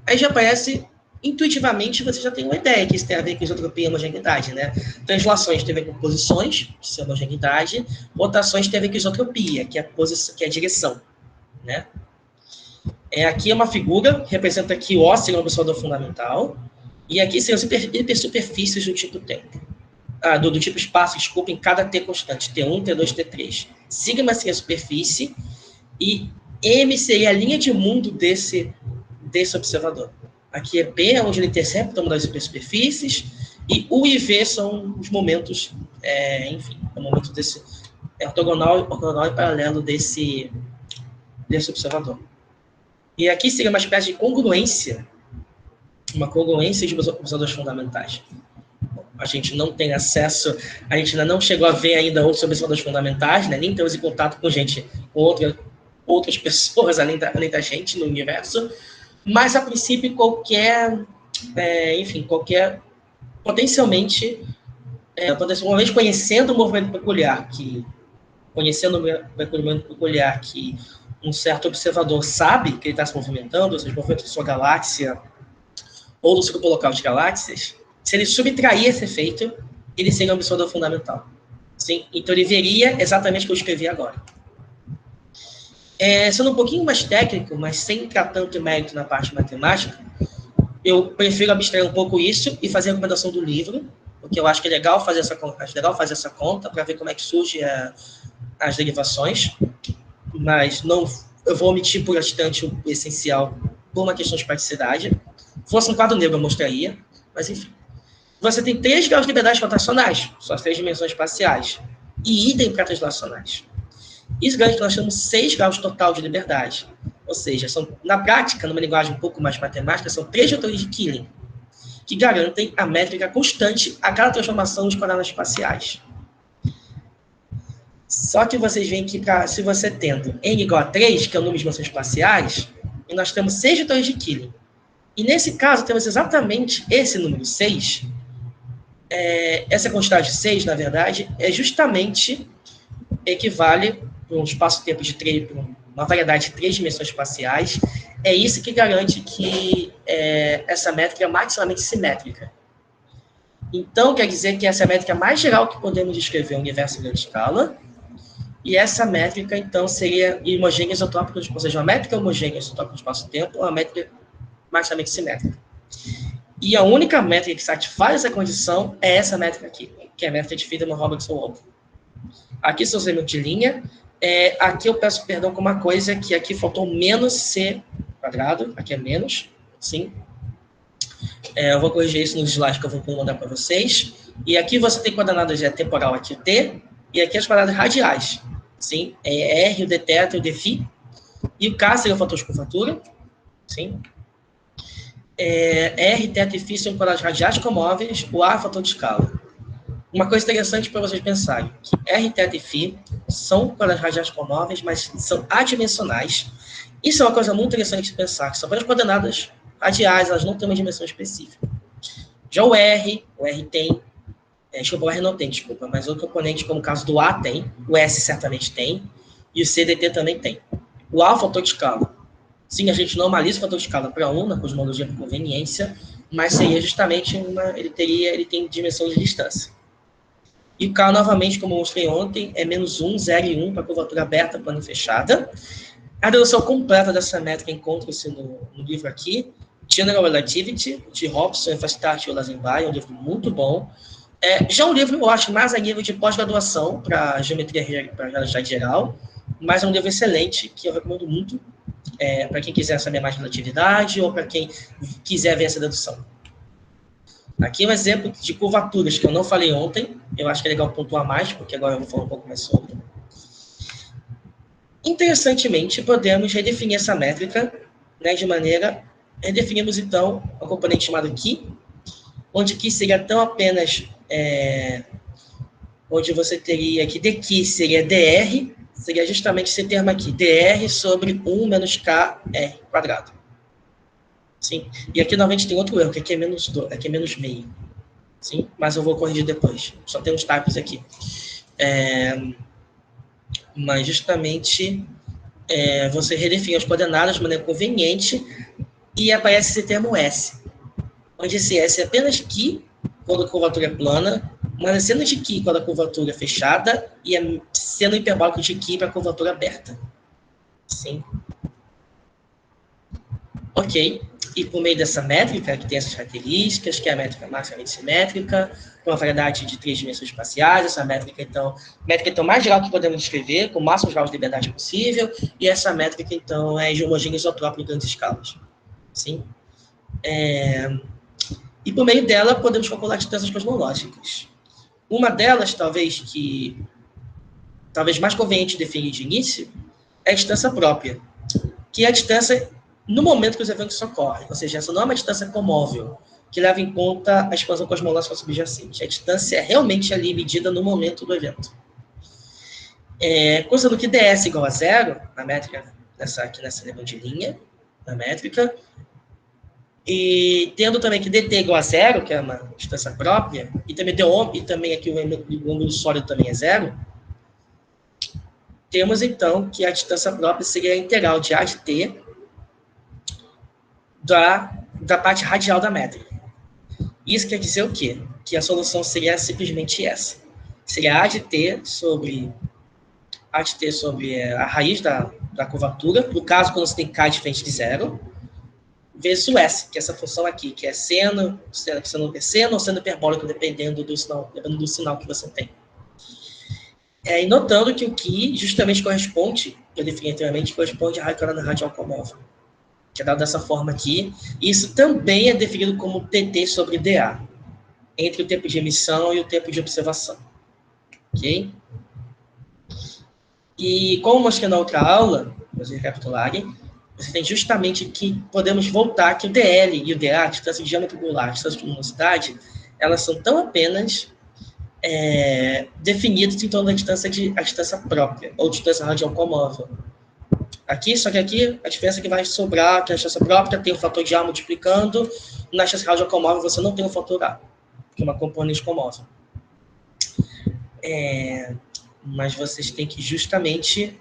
aí já parece, intuitivamente, você já tem uma ideia que isso tem a ver com isotropia e homogeneidade, né? Translações tem a ver com posições, que é homogeneidade, rotações tem a ver com isotropia, que é a direção, né? Aqui é uma figura, representa aqui o ósseo no observador fundamental, e aqui são as hipersuperfícies do tipo tempo. Do tipo espaço, desculpa, em cada T constante, T1, T2, T3. Sigma seria a superfície, e M seria a linha de mundo desse observador. Aqui é P, onde ele intercepta uma das superfícies, e U e V são os momentos, o momento desse ortogonal e paralelo desse observador. E aqui seria uma espécie de congruência, uma congruência de observadores fundamentais. A gente não tem acesso, a gente ainda não chegou a ver ainda outros observadores fundamentais, né? Nem estamos em contato com gente, com outras pessoas além da gente no universo, mas a princípio potencialmente conhecendo o movimento peculiar que um certo observador sabe que ele está se movimentando, ou seja, o movimento de sua galáxia ou do seu grupo local de galáxias, se ele subtrair esse efeito, ele seria um observador fundamental. Sim? Então ele veria exatamente o que eu escrevi agora. Sendo um pouquinho mais técnico, mas sem entrar tanto mérito na parte matemática, eu prefiro abstrair um pouco isso e fazer a recomendação do livro, porque eu acho que é legal fazer essa conta para ver como é que surgem as derivações, mas eu vou omitir por bastante o essencial por uma questão de praticidade. Se fosse um quadro negro, eu mostraria, mas enfim. Você tem 3 graus de liberdade rotacionais, são as 3 dimensões espaciais, e idem para translacionais. Isso garante que nós temos 6 graus total de liberdade. Ou seja, na prática, numa linguagem um pouco mais matemática, são 3 vetores de Killing, que garantem a métrica constante a cada transformação dos coordenadas espaciais. Só que vocês veem que, se você tendo n igual a 3, que é o número de dimensões espaciais, e nós temos 6 vetores de Killing. E nesse caso, temos exatamente esse número 6. Essa quantidade de 6, na verdade, equivale para um espaço-tempo de 3, para uma variedade de 3 dimensões espaciais. É isso que garante que essa métrica é maximamente simétrica. Então, quer dizer que essa é a métrica mais geral que podemos descrever o universo em grande escala. E essa métrica, então, seria homogênea isotrópica, ou seja, uma métrica homogênea isotrópica do espaço-tempo, uma métrica maximamente simétrica. E a única métrica que satisfaz essa condição é essa métrica aqui, que é a métrica de Friedmann-Robertson-Walker. Aqui são os elementos de linha. Aqui eu peço perdão com uma coisa, que aqui faltou menos C quadrado, aqui é menos, sim. Eu vou corrigir isso nos slides que eu vou mandar para vocês. E aqui você tem coordenadas temporal, aqui o T, e aqui as coordenadas radiais, sim. R, o d θ, o d φ, e o K seria o fator de curvatura, sim. R, θ e φ são coordenadas radiais comóveis, o A é o fator de escala. Uma coisa interessante para vocês pensarem, que R, θ e φ são coordenadas radiais comóveis, mas são adimensionais. Isso é uma coisa muito interessante de se pensar, que são várias coordenadas radiais, elas não têm uma dimensão específica. Já o R tem, o R não tem, desculpa, mas outro componente, como o caso do A tem, o S certamente tem, e o CDT também tem. O A é o fator de escala. Sim, a gente normaliza o fator de escala para 1 na cosmologia por conveniência, mas seria justamente ele tem dimensão de distância. E o K, novamente, como eu mostrei ontem, é -1, 0 e 1 para curvatura aberta, plana e fechada. A dedução completa dessa métrica encontra-se no livro aqui, General Relativity, de Hobson, Fastart e Olazenby, é um livro muito bom. Já um livro, eu acho, mais a nível de pós-graduação, para geometria, para realidade geral, mas é um livro excelente, que eu recomendo muito, para quem quiser saber mais de relatividade ou para quem quiser ver essa dedução. Aqui um exemplo de curvaturas que eu não falei ontem, eu acho que é legal pontuar mais, porque agora eu vou falar um pouco mais sobre. Interessantemente, podemos redefinir essa métrica, né, de maneira... Redefinimos, então, um componente chamado Ki, onde Ki seria tão apenas... onde você teria que dqui seria dr, seria justamente esse termo aqui, dr sobre 1 menos k r quadrado. Sim? E aqui, novamente, tem outro erro, que aqui é menos meio. Sim? Mas eu vou corrigir depois. Só tem uns typos aqui. Mas, justamente, você redefine as coordenadas de maneira conveniente e aparece esse termo S, onde esse S é apenas Ki, quando a curvatura é plana, mas é seno de Ki quando a curvatura é fechada e é seno hiperbólico de Ki para a curvatura aberta. Sim? Ok. E por meio dessa métrica, que tem essas características, que é a métrica maximamente simétrica, com uma variedade de 3 dimensões espaciais, essa métrica, então, mais geral que podemos descrever, com o máximo grau de liberdade possível, e essa métrica, então, é de homogênea isotrópica em grandes escalas. Sim? E por meio dela, podemos calcular distâncias cosmológicas. Uma delas, talvez mais conveniente definir de início, é a distância própria, que é a distância no momento que os eventos ocorrem. Ou seja, essa não é uma distância comóvel, que leva em conta a expansão cosmológica subjacente. A distância é realmente ali medida no momento do evento. Considerando que ds igual a zero, na métrica, aqui nessa linha de linha, na métrica, e tendo também que dt igual a zero, que é uma distância própria, e também e também aqui o número sólido também é zero, temos então que a distância própria seria a integral de a de t da parte radial da métrica. Isso quer dizer o quê? Que a solução seria simplesmente essa. Seria a de t sobre a raiz da curvatura, no caso, quando você tem k diferente de zero, vezes o s, que é essa função aqui, que é seno ou seno hiperbólico, dependendo do sinal que você tem. E notando que o que justamente corresponde, que eu defini anteriormente, corresponde à radial comóvel, que é dado dessa forma aqui. Isso também é definido como dt sobre dA, entre o tempo de emissão e o tempo de observação. Ok? E como mostrei na outra aula, para vocês recapitularem, você tem justamente que podemos voltar que o DL e o DA, a distância de diâmetro angular, a distância de luminosidade, elas são tão apenas definidos em torno da distância própria, ou distância radial comóvel. Só que aqui, a diferença é que vai sobrar, que a distância própria tem o fator de A multiplicando, na distância radial comóvel você não tem o fator A, que é uma componente comóvel. Mas vocês têm que justamente...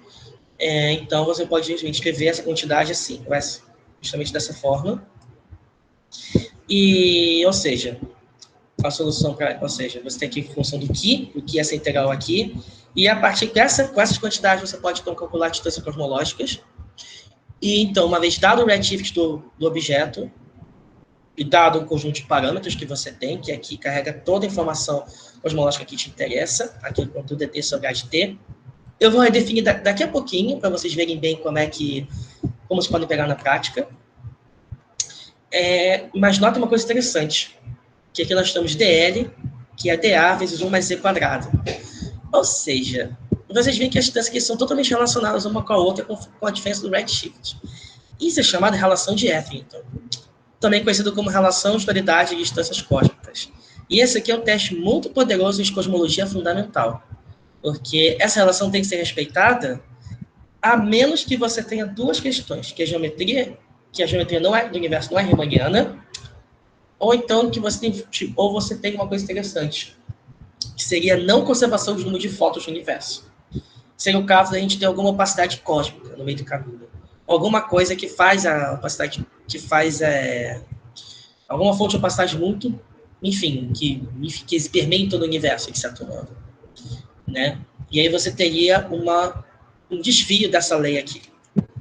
então, você pode escrever essa quantidade assim, justamente dessa forma. Ou seja, a solução você tem aqui a função do Ki, é essa integral aqui, e a partir com essas quantidades você pode então calcular distâncias cosmológicas. E então, uma vez dado o redshift do objeto, e dado o conjunto de parâmetros que você tem, que aqui carrega toda a informação cosmológica que te interessa, aqui quanto dt sobre a de t, eu vou redefinir daqui a pouquinho, para vocês verem bem como vocês podem pegar na prática. Mas nota uma coisa interessante, que aqui nós temos dl, que é dA vezes 1 mais z quadrado. Ou seja, vocês veem que as distâncias aqui são totalmente relacionadas uma com a outra, com a diferença do redshift. Isso é chamado de relação de Etherington, também conhecido como relação de totalidade de distâncias cósmicas. E esse aqui é um teste muito poderoso de cosmologia fundamental, porque essa relação tem que ser respeitada a menos que você tenha duas questões, que a geometria do universo não é riemanniana, ou então que você tem uma coisa interessante, que seria a não conservação do número de fótons no universo. Seria o caso da gente ter alguma opacidade cósmica no meio do caminho. Alguma coisa que faz a opacidade, alguma fonte de opacidade muito, enfim, que permeia todo o universo, de certo modo. Né? E aí você teria um desvio dessa lei aqui.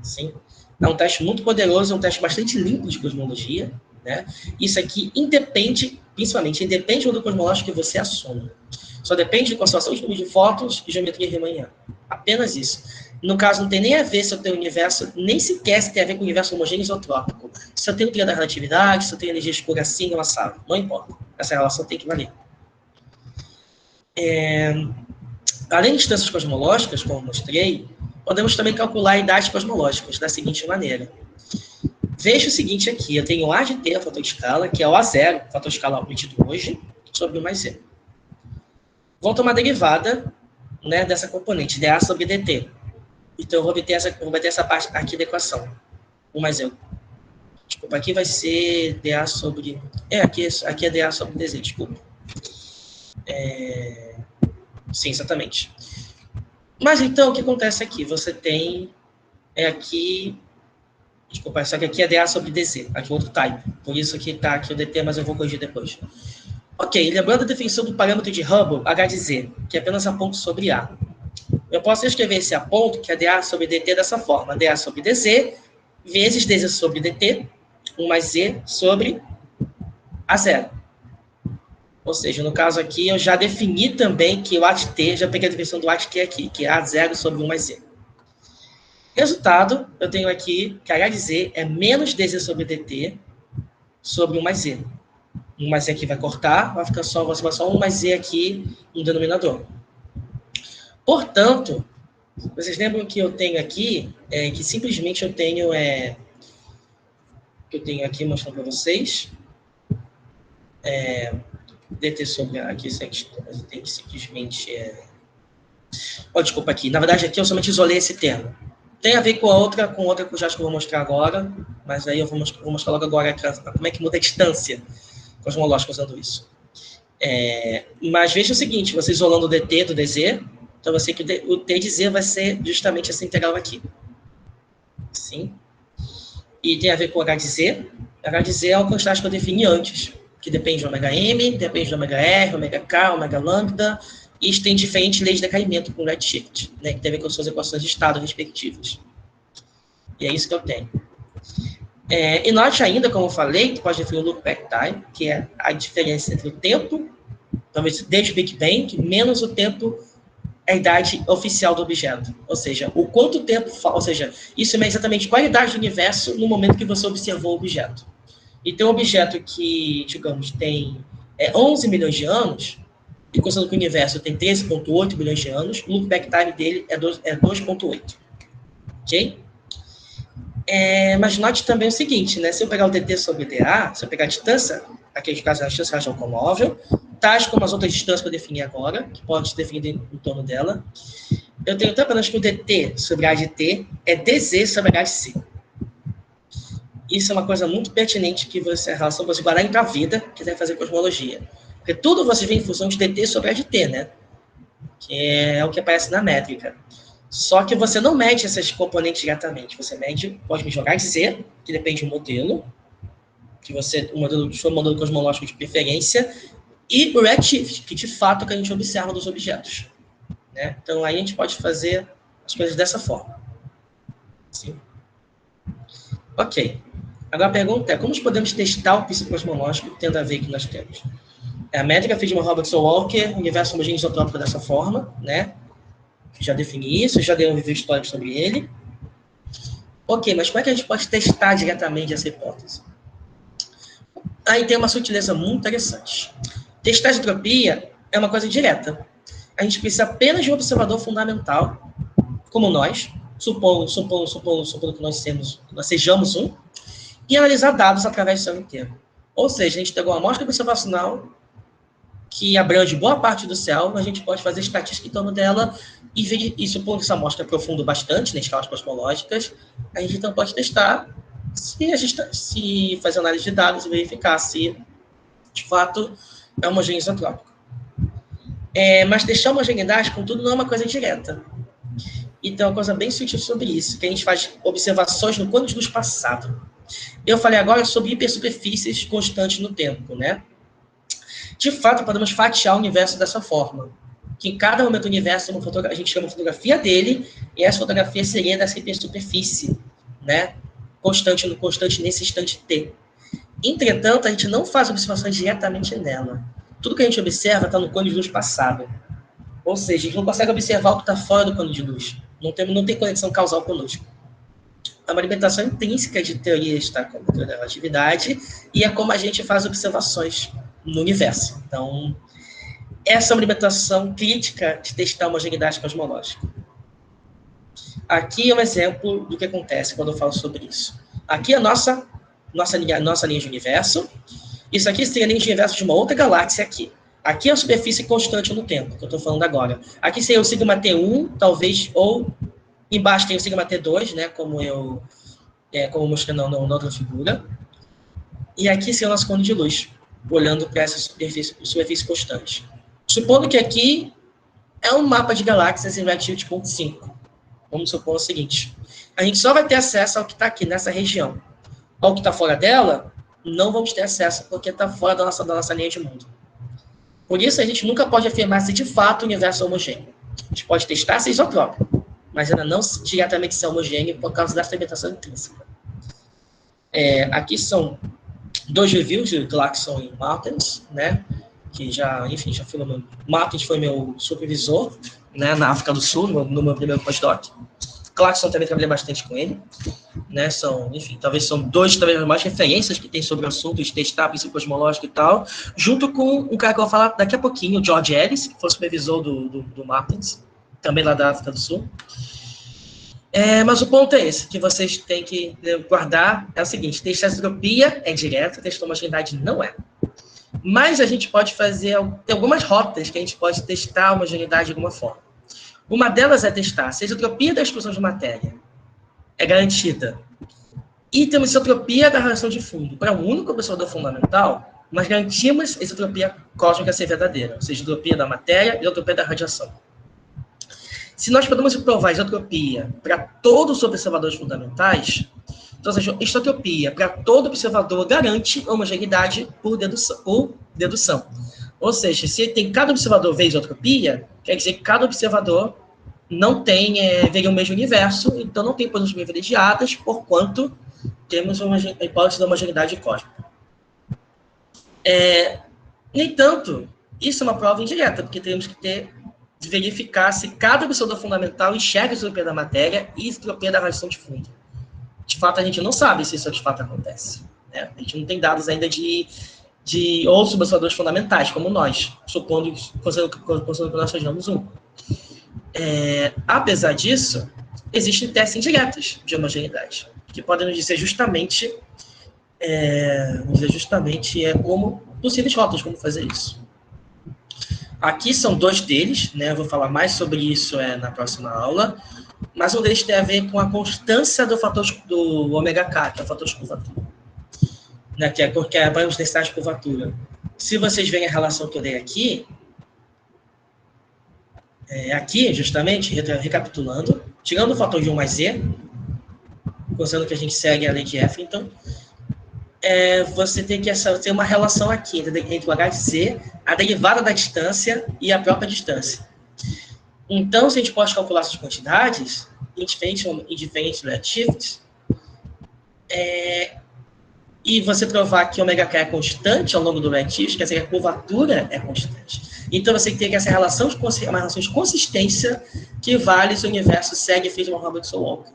Sim? É um teste muito poderoso, é um teste bastante limpo de cosmologia, né? Isso aqui independe, principalmente, independe do cosmológico que você assume. Só depende de constelação de número de fótons e geometria riemanniana. Apenas isso. No caso, não tem nem a ver se eu tenho universo, nem sequer se tem a ver com o universo homogêneo isotrópico. Se eu tenho teoria da relatividade, se eu tenho energia escura assim ou assado. Não importa. Essa relação tem que valer. Além de distâncias cosmológicas, como eu mostrei, podemos também calcular idades cosmológicas da seguinte maneira. Veja o seguinte aqui, eu tenho A de T, a fator de escala, que é o A0, fator de escala obtido hoje, sobre 1 mais Z. Vou tomar a derivada, né, dessa componente, dA sobre dt. Então, eu vou obter essa parte aqui da equação. 1 mais Z. Desculpa, aqui vai ser dA sobre... aqui é dA sobre dz, desculpa. Sim, exatamente. Mas, então, o que acontece aqui? Você tem aqui... Desculpa, só que aqui é dA sobre dz, aqui é outro type. Por isso que está aqui o dt, mas eu vou corrigir depois. Ok, lembrando a definição do parâmetro de Hubble, H de Z, que é apenas A ponto sobre A. Eu posso escrever esse A ponto, que é dA sobre dt, dessa forma. dA sobre dz, vezes dz sobre dt, 1 mais z sobre A0. Ou seja, no caso aqui, eu já defini também que o A de t, já peguei a definição do A de t aqui, que é A0 sobre 1 mais z. Resultado, eu tenho aqui que H de Z é menos dz sobre dt sobre 1 mais z. 1 mais z aqui vai cortar, vai ficar só 1 mais z aqui no denominador. Portanto, vocês lembram que eu tenho aqui, que simplesmente eu tenho aqui mostrando para vocês, dt sobre aqui, tem que simplesmente... desculpa aqui, na verdade aqui eu somente isolei esse termo. Tem a ver com outra que eu já acho que eu vou mostrar agora, mas aí eu vou mostrar logo agora como é que muda a distância cosmológica usando isso. Mas veja o seguinte, você isolando o dt do dz, então você que o t de z vai ser justamente essa integral aqui. Sim. E tem a ver com h de z. H de z é o constante que eu defini antes, que depende de ômega-m, depende de ômega-r, ômega-k, ômega-lambda, e isso tem diferentes leis de decaimento com o redshift, né, que tem a ver com suas equações de estado respectivas. E é isso que eu tenho. E note ainda, como eu falei, que pode definir o look-back time, que é a diferença entre o tempo, talvez desde o Big Bang, menos o tempo, a idade oficial do objeto. Ou seja, o quanto tempo... Ou seja, isso é exatamente qual a idade do universo no momento que você observou o objeto. E tem um objeto que, digamos, tem 11 milhões de anos, e considerando que o universo tem 13,8 bilhões de anos, o look-back time dele é 2,8. Ok? Mas note também o seguinte, né? Se eu pegar o dt sobre dA, se eu pegar a distância, aqui no caso é a distância radial comóvel, tais como as outras distâncias que eu defini agora, que pode se definir em torno dela, eu tenho apenas que o dt sobre a de t é dz sobre h de c. Isso é uma coisa muito pertinente que você, a relação você guardar para a vida, que deve fazer cosmologia. Porque tudo você vê em função de dt sobre a de t, né? Que é o que aparece na métrica. Só que você não mede essas componentes diretamente. Você pode medir H de Z, que depende do modelo, que o seu modelo cosmológico de preferência, e o redshift, que de fato é o que a gente observa dos objetos. Né? Então aí a gente pode fazer as coisas dessa forma. Sim. Ok. Agora a pergunta é, como podemos testar o princípio cosmológico tendo a ver que nós temos? A métrica Friedman-Robertson-Walker, universo homogêneo isotrópico dessa forma, né? Já defini isso, já dei um review histórico sobre ele. Ok, mas como é que a gente pode testar diretamente essa hipótese? Aí tem uma sutileza muito interessante. Testar a entropia é uma coisa direta. A gente precisa apenas de um observador fundamental, como nós, supondo que nós sejamos um, e analisar dados através do céu inteiro. Ou seja, a gente pegou uma amostra observacional que abrange boa parte do céu, a gente pode fazer estatística em torno dela e supondo que essa amostra aprofunda bastante nas escalas cosmológicas, a gente então pode testar se fazer análise de dados e verificar se, de fato, é homogêneo isotrópico. Mas deixar a homogeneidade, contudo, não é uma coisa direta. Então, uma coisa bem sutil sobre isso, que a gente faz observações no quanto de luz passado. Eu falei agora sobre hipersuperfícies constantes no tempo, né? De fato, podemos fatiar o universo dessa forma. Que em cada momento do universo, a gente chama a fotografia dele, e essa fotografia seria dessa hipersuperfície, né? constante nesse instante T. Entretanto, a gente não faz observações diretamente nela. Tudo que a gente observa está no cone de luz passado. Ou seja, a gente não consegue observar o que está fora do cone de luz. Não tem conexão causal conosco. É uma limitação intrínseca de teoria da relatividade e é como a gente faz observações no universo. Então, essa é uma limitação crítica de testar a homogeneidade cosmológica. Aqui é um exemplo do que acontece quando eu falo sobre isso. Aqui é a nossa linha de universo. Isso aqui seria a linha de universo de uma outra galáxia aqui. Aqui é a superfície constante no tempo, que eu estou falando agora. Aqui seria o sigma T1, talvez, ou embaixo tem o sigma T2, né, como eu mostrei na outra figura. E aqui seria o nosso cone de luz, olhando para essa superfície constante. Supondo que aqui é um mapa de galáxias em Redshift 5. Vamos supor o seguinte. A gente só vai ter acesso ao que está aqui, nessa região. Ao que está fora dela, não vamos ter acesso, porque está fora da nossa linha de mundo. Por isso, a gente nunca pode afirmar se de fato o universo é homogêneo. A gente pode testar se é isotrópico, mas ainda não diretamente se é homogêneo por causa dessa limitação intrínseca. Aqui são 2 reviews de Clarkson e Martens, né? Que já fui Martens foi meu supervisor, né, na África do Sul, no meu primeiro postdoc. Clarkson também trabalhei bastante com ele, né, talvez são 2 mais referências que tem sobre o assunto de testar princípio cosmológico e tal, junto com um cara que eu vou falar daqui a pouquinho, o George Ellis, que foi supervisor do Martens, também lá da África do Sul. Mas o ponto é esse, que vocês têm que guardar, é o seguinte: testar a isotropia é direto, testar a homogeneidade não é. Mas a gente pode tem algumas rotas que a gente pode testar a homogeneidade de alguma forma. Uma delas é testar se a isotropia da exclusão de matéria é garantida e temos isotropia da radiação de fundo para um único observador fundamental, mas garantimos a isotropia cósmica ser verdadeira, ou seja, isotropia da matéria e isotropia da radiação. Se nós podemos provar isotropia para todos os observadores fundamentais, então, a isotropia para todo observador garante homogeneidade por dedução. Ou seja, se cada observador vê isotropia, quer dizer que cada observador não veria o mesmo universo, então não tem posições privilegiadas, porquanto temos uma hipótese da homogeneidade cósmica. No entanto, isso é uma prova indireta, porque temos que verificar se cada observador fundamental enxerga a isotropia da matéria e a isotropia da radiação de fundo. De fato, a gente não sabe se isso de fato acontece, né? A gente não tem dados ainda de outros observadores fundamentais, como nós, considerando que nós sejamos um. Apesar disso, existem testes indiretos de homogeneidade, que podem nos dizer justamente como possíveis rotas, como fazer isso. Aqui são 2 deles, né? Eu vou falar mais sobre isso na próxima aula. Mas um deles tem a ver com a constância do fator do ômega K, que é o fator de curvatura, né, que é a densidade de curvatura. Se vocês verem a relação que eu dei aqui, justamente, recapitulando, tirando o fator de 1 mais Z, considerando que a gente segue a lei de Effrington, você tem que ter uma relação aqui entre o H de Z, a derivada da distância e a própria distância. Então, se a gente pode calcular essas quantidades em diferentes redshifts, e você provar que ômega K é constante ao longo do redshift, quer dizer que a curvatura é constante. Então, você tem que ter essa relação uma relação de consistência que vale se o universo segue Friedmann-Robertson-Walker.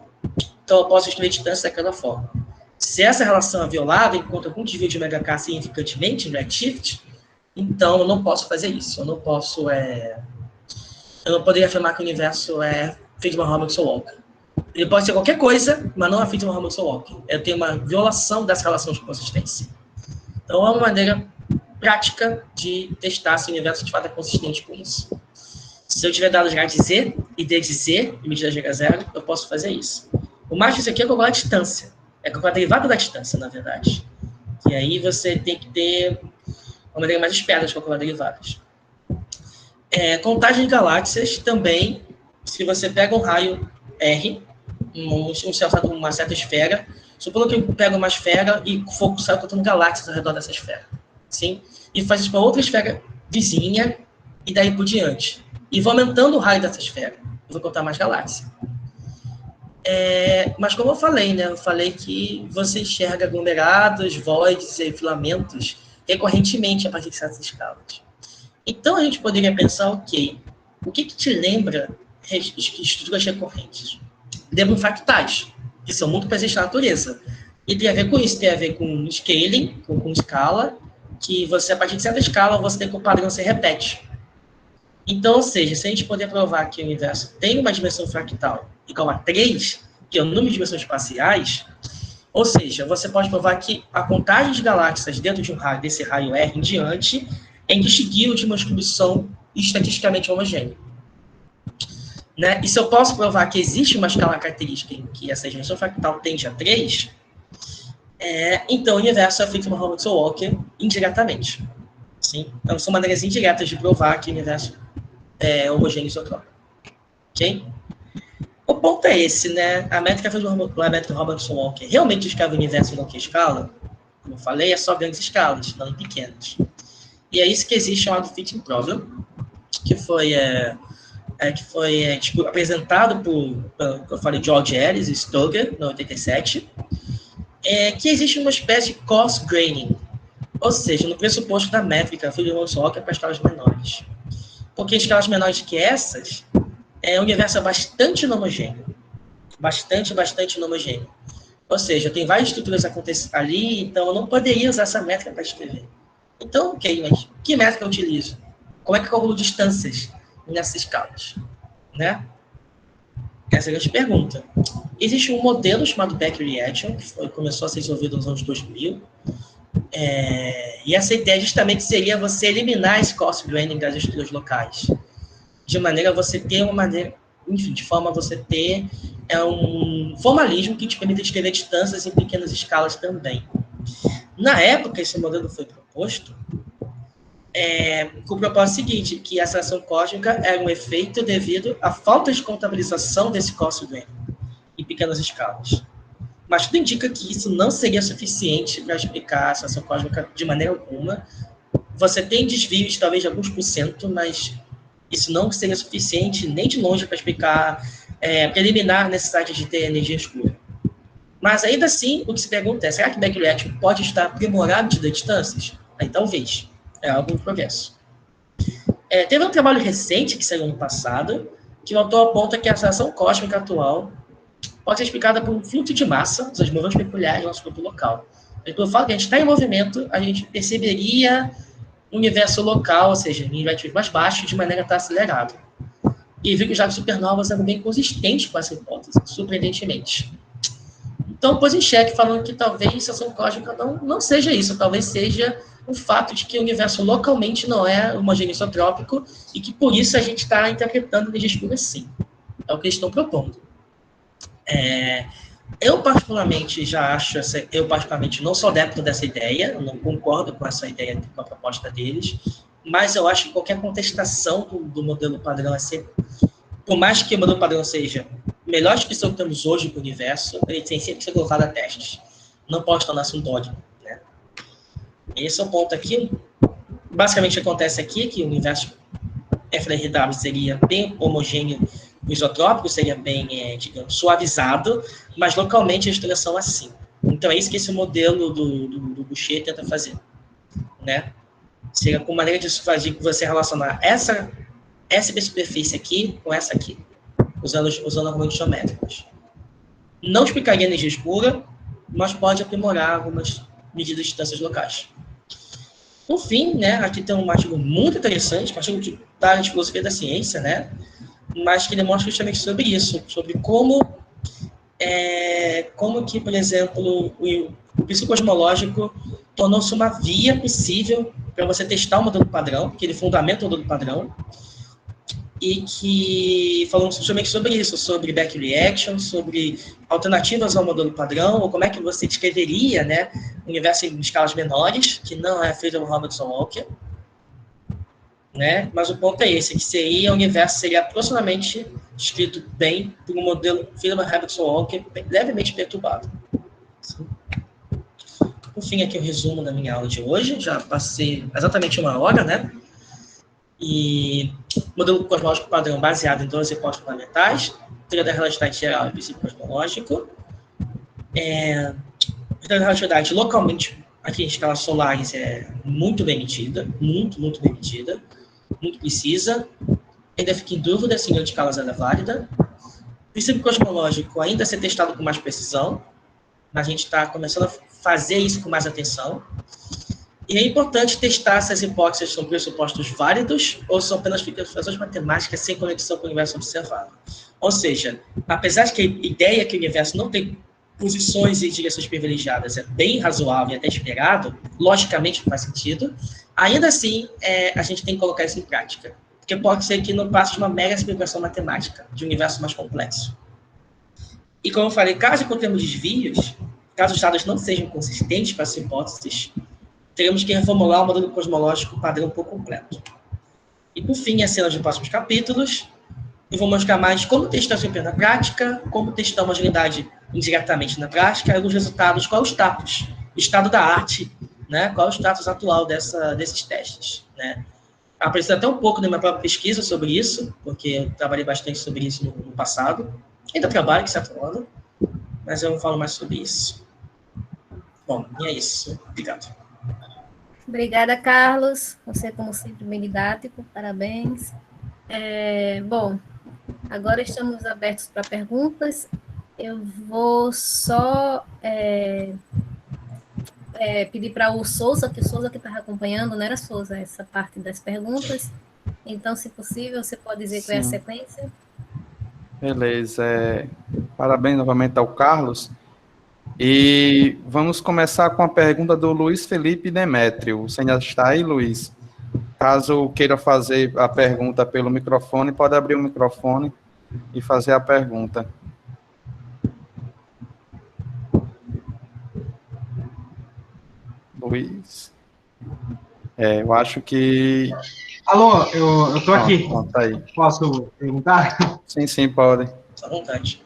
Então, eu posso escrever distância daquela forma. Se essa relação é violada, enquanto algum desvio de ômega K significantemente em redshift, então eu não posso fazer isso. Eu não poderia afirmar que o universo é Friedmann-Robertson-Walker. Ele pode ser qualquer coisa, mas não é Friedmann-Robertson-Walker. Eu tenho uma violação dessa relação de consistência. Então, é uma maneira prática de testar se o universo de fato é consistente com isso. Se eu tiver dados H de Z e D de Z, e medida de H0, eu posso fazer isso. O mais difícil aqui é calcular a distância. É calcular a derivada da distância, na verdade. E aí você tem que ter uma maneira mais esperta de calcular derivadas. Contagem de galáxias também, se você pega um raio R, uma certa esfera, supondo que eu pego uma esfera e o foco sai contando galáxias ao redor dessa esfera, sim? E faz isso para outra esfera vizinha e daí por diante. E vou aumentando o raio dessa esfera, eu vou contar mais galáxias. Mas como eu falei, né? Eu falei que você enxerga aglomerados, voids e filamentos recorrentemente a partir de certas escalas. Então, a gente poderia pensar, ok, o que te lembra estruturas recorrentes? Lembram fractais, que são muito presentes na natureza. E tem a ver com isso, tem a ver com scaling, com escala, que você, a partir de certa escala, você tem que o padrão se repete. Então, ou seja, se a gente poder provar que o universo tem uma dimensão fractal igual a 3, que é o número de dimensões espaciais, ou seja, você pode provar que a contagem de galáxias dentro de um raio, desse raio R em diante, é indistinguível de uma distribuição estatisticamente homogênea. Né? E se eu posso provar que existe uma escala característica em que essa dimensão fractal tende a 3, então o universo é feito por Robertson-Walker indiretamente. Sim? Então, são maneiras indiretas de provar que o universo é homogêneo isotrópico. Ok? O ponto é esse, né? A métrica feita pela métrica Robertson-Walker realmente descreve o universo em qualquer escala? Como eu falei, é só grandes escalas, não pequenas. E é isso que existe chamado Fitting Problem, que foi apresentado por eu falei, George Ellis e Stoger, em 87, que existe uma espécie de coarse graining, ou seja, no pressuposto da métrica feita pelo Robertson-Walker para escalas menores. Porque em escalas menores que essas, o universo é bastante homogêneo. Bastante homogêneo. Ou seja, tem várias estruturas acontecendo ali, então eu não poderia usar essa métrica para escrever. Então, ok, mas que métrica eu utilizo? Como é que eu calculo distâncias nessas escalas? Né? Essa é a grande pergunta. Existe um modelo chamado Back Reaction, que começou a ser desenvolvido nos anos 2000, e essa ideia justamente seria você eliminar esse coarse graining das estruturas locais, de maneira a você ter uma maneira, enfim, de forma a você ter um formalismo que te permite escrever distâncias em pequenas escalas também. Na época, esse modelo foi proposto com o propósito seguinte, que a aceleração cósmica era um efeito devido à falta de contabilização desse coarse graining em pequenas escalas. Mas tudo indica que isso não seria suficiente para explicar a aceleração cósmica de maneira alguma. Você tem desvios, talvez, de alguns %, mas isso não seria suficiente nem de longe para explicar, para eliminar a necessidade de ter energia escura. Mas, ainda assim, o que se pergunta é, será que Back Reaction pode estar aprimorado a medida de distâncias? Aí, talvez. É algo em progresso. Teve um trabalho recente, que saiu ano passado, que o autor aponta que a aceleração cósmica atual pode ser explicada por um fluxo de massa, ou seja, movimentos peculiares do nosso corpo local. Pelo fato de a gente estar em movimento, a gente perceberia o universo local, ou seja, em relativos mais baixos, de maneira a estar acelerado. E viu que os jogos supernovas eram bem consistentes com essa hipótese, surpreendentemente. Então, pôs em xeque, falando que talvez a aceleração cósmica não seja isso, talvez seja o fato de que o universo localmente não é homogêneo isotrópico e que, por isso, a gente está interpretando energia escura assim. É o que eles estão propondo. Eu particularmente não sou adepto dessa ideia, eu não concordo com essa ideia, com a proposta deles, mas eu acho que qualquer contestação do modelo padrão por mais que o modelo padrão seja melhor do que o que temos hoje para o universo, ele tem sempre que ser colocado a testes. Não pode tornar-se um dogma. Né? Esse é o ponto aqui. Basicamente, o que acontece aqui é que o universo FLRW seria bem homogêneo, o isotrópico seria bem, digamos, suavizado, mas localmente a estruturas são assim. Então, é isso que esse modelo do Boucher tenta fazer. Né? Seria com maneira de fazer você relacionar essa superfície aqui com essa aqui, usando argumentos geométricos. Não explicaria energia escura, mas pode aprimorar algumas medidas de distâncias locais. No fim, né, aqui tem um artigo muito interessante, um artigo da área de filosofia da ciência, né, mas que demonstra justamente sobre isso, sobre como que, por exemplo, o princípio cosmológico tornou-se uma via possível para você testar o modelo padrão, que ele fundamenta o modelo padrão, e que falamos justamente sobre isso, sobre back reaction, sobre alternativas ao modelo padrão, ou como é que você descreveria, né, o universo em escalas menores, que não é feito pelo Robertson-Walker, né, mas o ponto é esse, que o universo seria aproximadamente descrito bem por um modelo feito pelo Robertson-Walker, levemente perturbado. Por fim, aqui o resumo da minha aula de hoje, já passei exatamente 1 hora, né, e modelo cosmológico padrão baseado em 12 hipóteses fundamentais, teoria da relatividade geral e princípio cosmológico. A teoria da relatividade localmente, aqui em escalas solares, é muito bem medida, muito bem medida, muito precisa. Ainda fica em dúvida se em grandes escalas ela é válida. O princípio cosmológico ainda a ser testado com mais precisão, mas a gente está começando a fazer isso com mais atenção. E é importante testar se as hipóteses são pressupostos válidos ou são apenas fixações matemáticas sem conexão com o universo observável. Ou seja, apesar de que a ideia que o universo não tem posições e direções privilegiadas é bem razoável e até esperado, logicamente faz sentido, ainda assim a gente tem que colocar isso em prática. Porque pode ser que não passe de uma mera explicação matemática de um universo mais complexo. E como eu falei, caso encontremos desvios, caso os dados não sejam consistentes para as hipóteses, teremos que reformular o modelo cosmológico padrão por completo. E, por fim, as cenas de próximos capítulos, eu vou mostrar mais como testar a na prática, como testar uma agilidade indiretamente na prática, e os resultados, qual é o status, o estado da arte, né? Qual é o status atual desses testes, né? Apresentei até um pouco na minha própria pesquisa sobre isso, porque eu trabalhei bastante sobre isso no passado. Ainda trabalho, de certo modo, mas eu não falo mais sobre isso. Bom, e é isso. Obrigado.
Obrigada, Carlos. Você, como sempre, bem didático. Parabéns. Bom, agora estamos abertos para perguntas. Eu vou só pedir para o Souza, que o Souza que estava acompanhando, não era Souza, essa parte das perguntas. Então, se possível, você pode dizer qual é a sequência?
Beleza. Parabéns novamente ao Carlos. E vamos começar com a pergunta do Luiz Felipe Demétrio. Você ainda está aí, Luiz? Caso queira fazer a pergunta pelo microfone, pode abrir o microfone e fazer a pergunta. Luiz? Eu acho que...
Alô, eu estou aqui.
Tá aí.
Posso perguntar?
Sim, pode.
À vontade.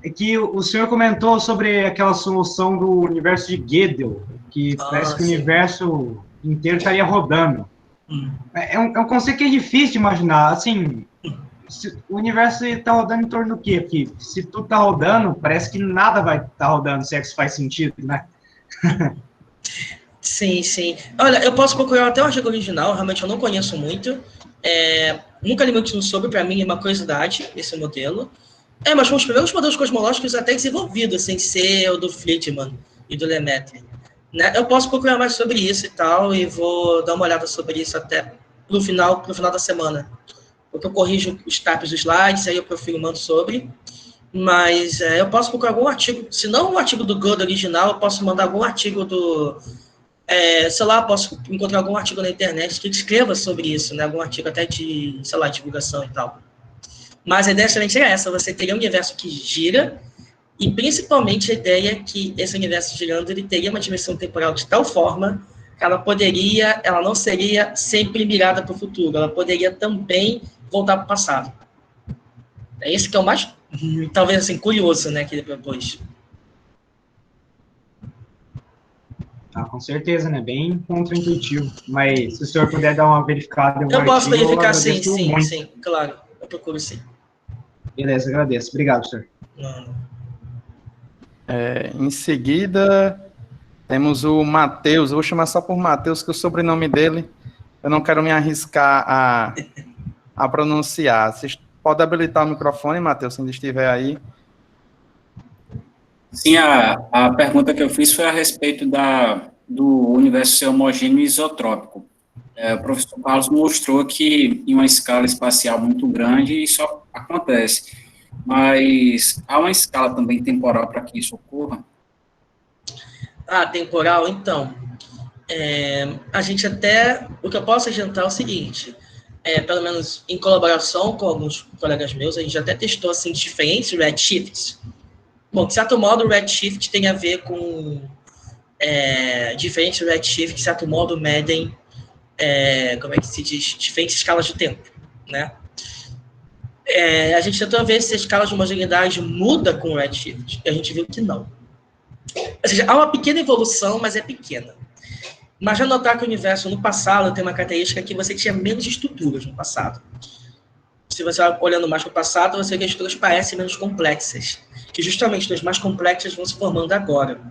É que o senhor comentou sobre aquela solução do universo de Gödel, que parece que o universo inteiro estaria rodando. É um conceito que é difícil de imaginar. Assim, o universo está rodando em torno do quê? Porque se tudo está rodando, parece que nada vai estar rodando, se é que isso faz sentido, né?
Sim. Olha, eu posso procurar até o artigo original, realmente eu não conheço muito. Nunca li muito sobre, para mim é uma curiosidade esse modelo. Mas fomos os primeiros modelos cosmológicos até desenvolvidos, sem ser o do Friedman e do Lemaitre. Né? Eu posso procurar mais sobre isso e tal, e vou dar uma olhada sobre isso até no final da semana. Porque eu corrijo os types dos slides, aí eu profilo mando sobre. Mas eu posso procurar algum artigo, se não um artigo do Gödel original, eu posso mandar algum artigo do... sei lá, posso encontrar algum artigo na internet que escreva sobre isso, né? Algum artigo até de, sei lá, divulgação e tal. Mas a ideia excelente é essa, você teria um universo que gira, e principalmente a ideia é que esse universo girando, ele teria uma dimensão temporal de tal forma que ela não seria sempre mirada para o futuro, ela poderia também voltar para o passado. É esse que é o mais, talvez assim, curioso, né, que ele propôs.
Com certeza, né? Bem contraintuitivo. Mas se o senhor puder dar uma verificada...
Eu posso verificar, sim, claro. Eu procuro, sim.
Beleza, agradeço. Obrigado, senhor.
Em seguida, temos o Matheus. Eu vou chamar só por Matheus, que o sobrenome dele eu não quero me arriscar a pronunciar. Você pode habilitar o microfone, Matheus, se ainda estiver aí.
Sim, a pergunta que eu fiz foi a respeito do universo ser homogêneo e isotrópico. O professor Carlos mostrou que em uma escala espacial muito grande isso acontece, mas há uma escala também temporal para que isso ocorra?
Temporal, então. A gente até... O que eu posso adiantar é o seguinte, pelo menos em colaboração com alguns colegas meus, a gente até testou assim, diferentes redshifts. Bom, de certo modo, o redshift tem a ver com diferentes redshifts, de certo modo, medem como é que se diz? Diferentes escalas de tempo, né? A gente tentou ver se a escala de homogeneidade muda com o redshift, e a gente viu que não. Ou seja, há uma pequena evolução, mas é pequena. Mas já notar que o universo no passado tem uma característica que você tinha menos estruturas no passado. se você vai olhando mais para o passado, você vê que as estruturas parecem menos complexas, que justamente as mais complexas vão se formando agora.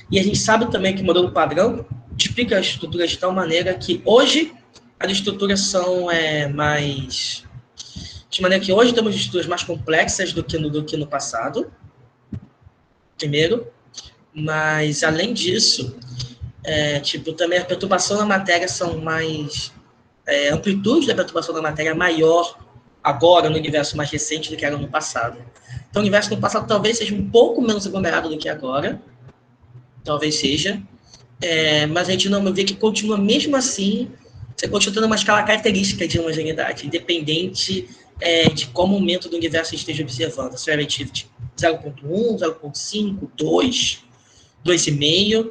E a gente sabe também que o modelo padrão explica as estruturas de tal maneira que hoje as estruturas são mais... De maneira que hoje temos estruturas mais complexas do que no passado, primeiro, mas além disso, também a perturbação da matéria são mais... a amplitude da perturbação da matéria é maior agora no universo mais recente do que era no passado. Então, o universo no passado talvez seja um pouco menos aglomerado do que agora, talvez seja, mas a gente não vê que continua, mesmo assim, você continua tendo uma escala característica de homogeneidade, independente de qual momento do universo a gente esteja observando. Se é 0.1, 0.5, 2, 2,5,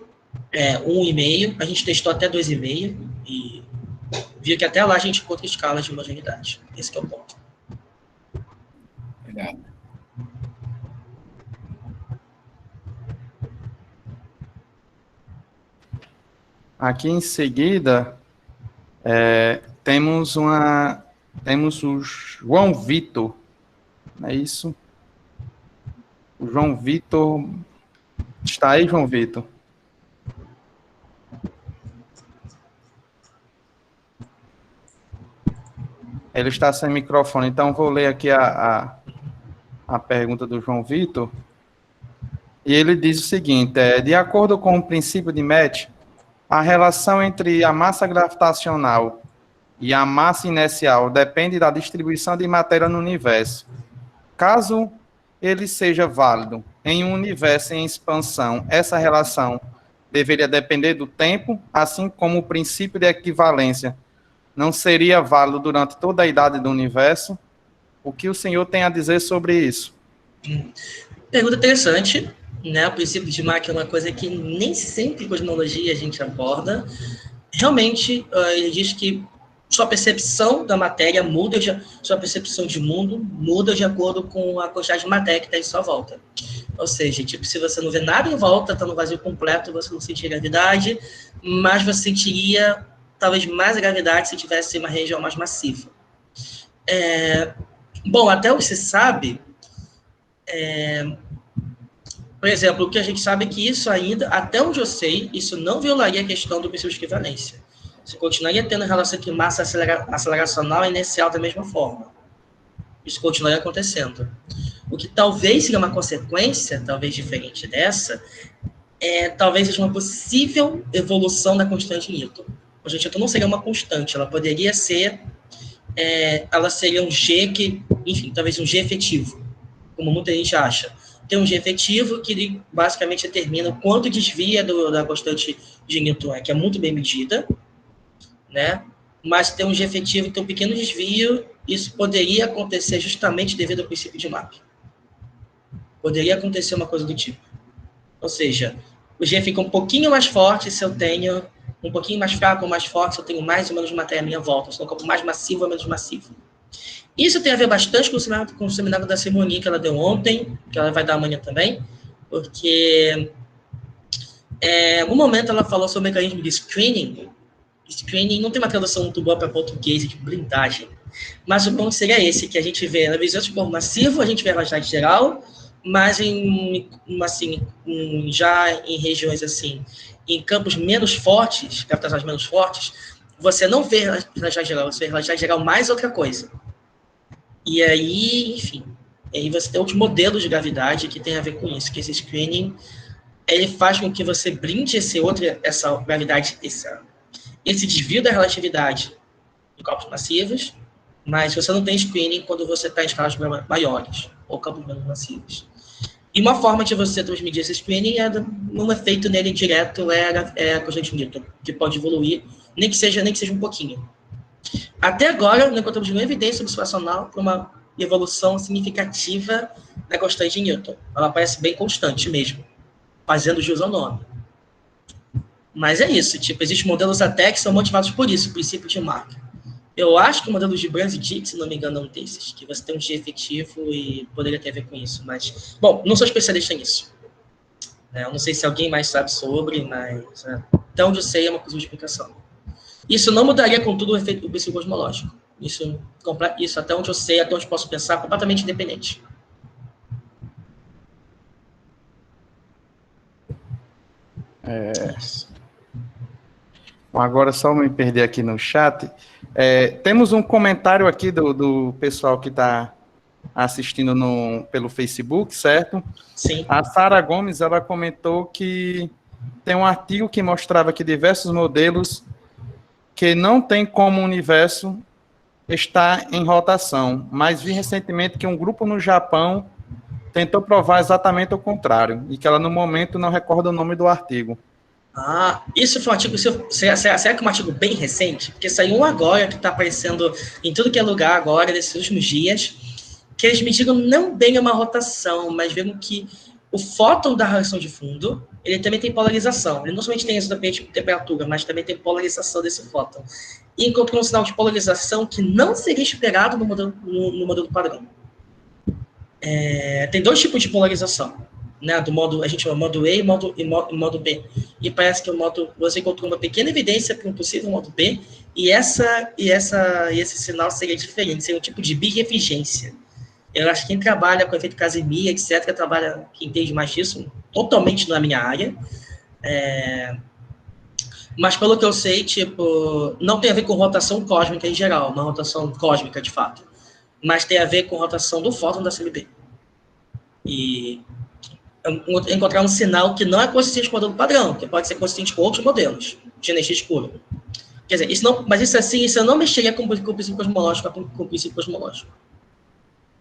1,5, a gente testou até 2,5 e viu que até lá a gente encontra escalas de homogeneidade. Esse que é o ponto.
Obrigado.
Aqui em seguida, temos o João Vitor, não é isso? O João Vitor, está aí, João Vitor? Ele está sem microfone, então vou ler aqui a pergunta do João Vitor. E ele diz o seguinte, de acordo com o princípio de Metz, a relação entre a massa gravitacional e a massa inercial depende da distribuição de matéria no universo. Caso ele seja válido em um universo em expansão, essa relação deveria depender do tempo, assim como o princípio de equivalência não seria válido durante toda a idade do universo. O que o senhor tem a dizer sobre isso?
Pergunta interessante, né? O princípio de Mach é uma coisa que nem sempre em cosmologia a gente aborda. Realmente, ele diz que sua percepção da matéria muda, sua percepção de mundo muda de acordo com a quantidade de matéria que está em sua volta. Ou seja, se você não vê nada em volta, está no vazio completo, você não sentiria gravidade, mas você sentiria talvez mais a gravidade se tivesse uma região mais massiva. Bom, até o que se sabe, por exemplo, o que a gente sabe é que isso ainda, até onde eu sei, isso não violaria a questão do princípio de equivalência. Você continuaria tendo relação entre massa aceleracional e inercial da mesma forma. Isso continuaria acontecendo. O que talvez seja uma consequência, talvez diferente dessa, talvez seja uma possível evolução da constante de Newton. A constante de Newton não seria uma constante, ela poderia ser, ela seria um G que, enfim, talvez um G efetivo, como muita gente acha. Tem um G efetivo que ele basicamente determina o quanto desvia da constante de Newton, que é muito bem medida, né? Mas tem um G efetivo, então um pequeno desvio, isso poderia acontecer justamente devido ao princípio de Mach. Poderia acontecer uma coisa do tipo. Ou seja, o G fica um pouquinho mais forte se eu tenho, um pouquinho mais fraco ou mais forte se eu tenho mais ou menos matéria à minha volta, se eu tenho um campo mais massivo ou menos massivo. Isso tem a ver bastante com o seminário da Simoni que ela deu ontem, que ela vai dar amanhã também, porque no momento ela falou sobre o mecanismo de screening. Screening não tem uma tradução muito boa para português, de blindagem, mas o ponto seria esse, que a gente vê na visão de corpo massivo, a gente vê a relatividade geral, mas já em regiões assim, em campos menos fortes, gravitacionais menos fortes, você não vê relatividade geral, você vê relatividade geral mais outra coisa. E aí, enfim, aí você tem outros modelos de gravidade que tem a ver com isso, que esse screening, ele faz com que você blinde essa gravidade, esse desvio da relatividade de corpos massivos, mas você não tem screening quando você está em escalas maiores, ou campos menos massivos. E uma forma de você transmitir esse screening um efeito nele direto a constante de Newton, que pode evoluir, nem que seja um pouquinho. Até agora, não encontramos nenhuma evidência observacional para uma evolução significativa da constante de Newton. Ela parece bem constante mesmo, fazendo jus ao nome. Mas é isso, existem modelos até que são motivados por isso, o princípio de Mach. Eu acho que o modelo de Brans e Dick, se não me engano, é um desses, que você tem um G efetivo e poderia ter a ver com isso, mas... Bom, não sou especialista nisso. Eu não sei se alguém mais sabe sobre, mas até onde eu sei é uma coisa de explicação. Isso não mudaria, contudo, o efeito do princípio cosmológico. Isso até onde eu sei, até onde posso pensar, completamente independente.
Agora, só me perder aqui no chat. Temos um comentário aqui do pessoal que está assistindo pelo Facebook, certo?
Sim.
A Sara Gomes, ela comentou que tem um artigo que mostrava que diversos modelos que não tem como o universo está em rotação, mas vi recentemente que um grupo no Japão tentou provar exatamente o contrário, e que ela, no momento, não recorda o nome do artigo.
Isso foi um artigo, será que é um artigo bem recente? Porque saiu um agora, que está aparecendo em tudo que é lugar agora, nesses últimos dias, que eles mediram não bem uma rotação, mas viram que o fóton da radiação de fundo, ele também tem polarização. Ele não somente tem exatamente temperatura, mas também tem polarização desse fóton. E encontrou um sinal de polarização que não seria esperado no modelo padrão. Tem dois tipos de polarização, né? Do modo, a gente chama modo E e modo B. E parece que você encontrou uma pequena evidência para um possível modo B, e esse sinal seria diferente, seria um tipo de birefringência. Eu acho que quem trabalha com efeito Casimir, etc., quem entende mais disso, totalmente na minha área. Mas, pelo que eu sei, não tem a ver com rotação cósmica em geral, uma rotação cósmica, de fato. Mas tem a ver com rotação do fóton da CMB. E encontrar um sinal que não é consistente com o modelo padrão, que pode ser consistente com outros modelos de energia escura. Quer dizer, isso não mexeria com o princípio cosmológico.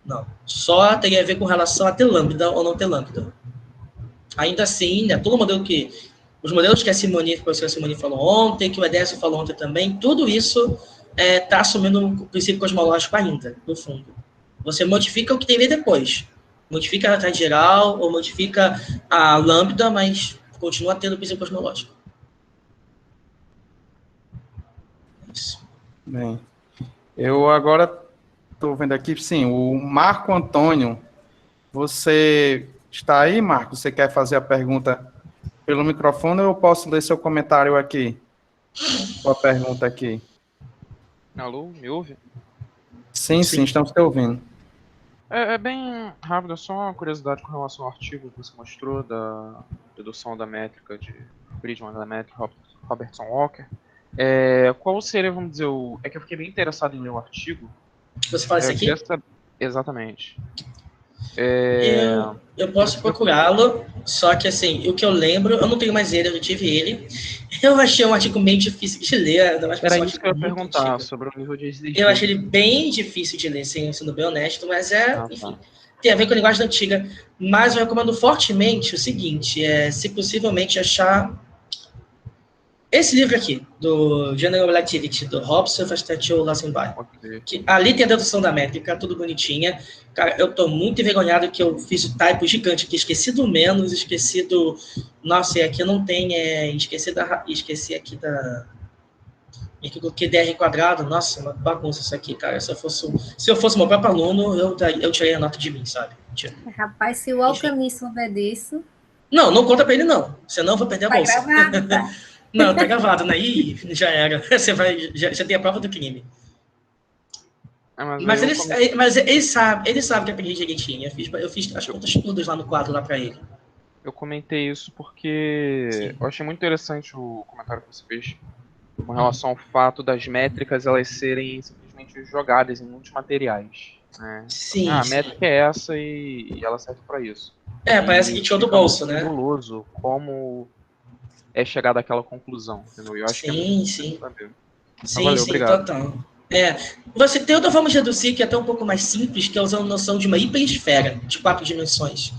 Não. Só teria a ver com relação a ter lambda ou não ter lambda. Ainda assim, né, todo modelo os modelos que a professora Simone falou ontem, que o Edésio falou ontem também, tudo isso está assumindo um princípio cosmológico ainda, no fundo. Você modifica o que tem a ver depois. Modifica a relatividade geral ou modifica a lambda, mas continua tendo o princípio cosmológico. Isso.
Bem, eu agora estou vendo aqui, sim, o Marco Antônio, você está aí, Marco? Você quer fazer a pergunta pelo microfone ou eu posso ler seu comentário aqui? Sua pergunta aqui.
Alô, me ouve?
Sim, estamos te ouvindo.
É bem rápido, é só uma curiosidade com relação ao artigo que você mostrou da dedução da métrica de Bridgman, da métrica Robertson Walker. Qual seria, vamos dizer, é que eu fiquei bem interessado em ler o artigo.
Você fala isso aqui?
Exatamente.
Eu posso procurá-lo, só que assim, o que eu lembro, eu não tenho mais ele, eu tive ele. Eu achei um artigo meio difícil de ler.
Era isso que eu ia perguntar, sobre o nível de exigência.
Eu achei ele bem difícil de ler, sendo bem honesto, mas enfim, tem a ver com a linguagem antiga. Mas eu recomendo fortemente o seguinte, se possivelmente achar esse livro aqui, do General Relativity, do Robson, Fastatiou, Lassenby. Que ali tem a dedução da métrica, tudo bonitinha. Cara, eu tô muito envergonhado que eu fiz o typo gigante aqui, esqueci do menos, esqueci do... Nossa, e aqui não tem... Esqueci aqui da... E aqui eu coloquei DR quadrado. Nossa, uma bagunça isso aqui, cara. Se eu fosse meu próprio aluno, eu tirei a nota de mim, sabe?
Rapaz, se o alquimista souber disso...
Não conta pra ele, não. Senão eu vou perder a bolsa.
Gravado, tá?
Não, tá gravado, né? Ih, já era. Já tem a prova do crime. Mas ele sabe que eu aprendi direitinho. Eu fiz as contas todas lá no quadro, lá pra ele.
Eu comentei isso porque
Sim.
Eu achei muito interessante o comentário que você fez com relação ao fato das métricas elas serem simplesmente jogadas em muitos materiais. Né?
Sim.
A métrica é essa e ela serve para isso.
Parece que tirou do bolso, né?
É fabuloso como é chegar daquela conclusão, entendeu? Eu acho que
sim.
Saber.
Sim,
valeu,
sim,
obrigado.
total. Você tem outra forma de reduzir que é até um pouco mais simples, que é usando a noção de uma hiperesfera de 4 dimensões.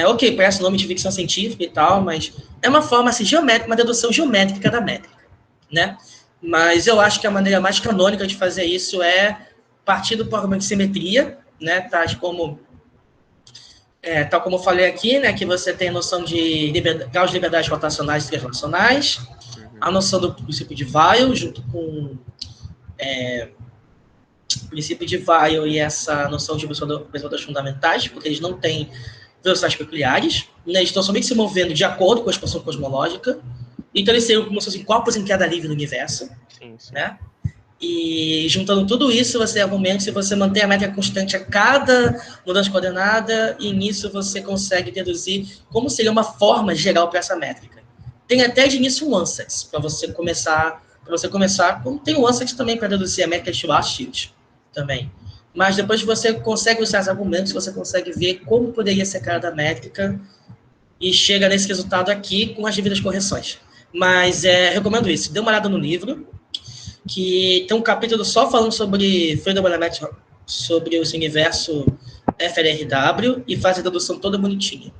Ok, parece nome de ficção científica e tal, mas é uma forma assim, geométrica, uma dedução geométrica da métrica, né? Mas eu acho que a maneira mais canônica de fazer isso é partir do problema de simetria, né? Tal como eu falei aqui, né? Que você tem a noção de graus de liberdade rotacionais e translacionais, a noção do princípio de Weyl, junto com o princípio de Weyl e essa noção de observadores fundamentais, porque eles não têm velocidades peculiares, né? Eles estão somente se movendo de acordo com a expansão cosmológica, então eles seriam como se fossem corpos em queda livre no universo,
Sim.
né? E juntando tudo isso, você argumenta se você mantém a métrica constante a cada mudança de coordenada, e nisso você consegue deduzir como seria uma forma geral para essa métrica. Tem até de início um ANSES, para você começar, como tem o ANSES também para deduzir a métrica de Schwarzschild também. Mas depois que você consegue usar os argumentos, você consegue ver como poderia ser cada métrica e chega nesse resultado aqui com as devidas correções. Mas recomendo isso. Dê uma olhada no livro, que tem um capítulo só falando sobre Freedom Element, sobre esse universo FLRW, e faz a dedução toda bonitinha.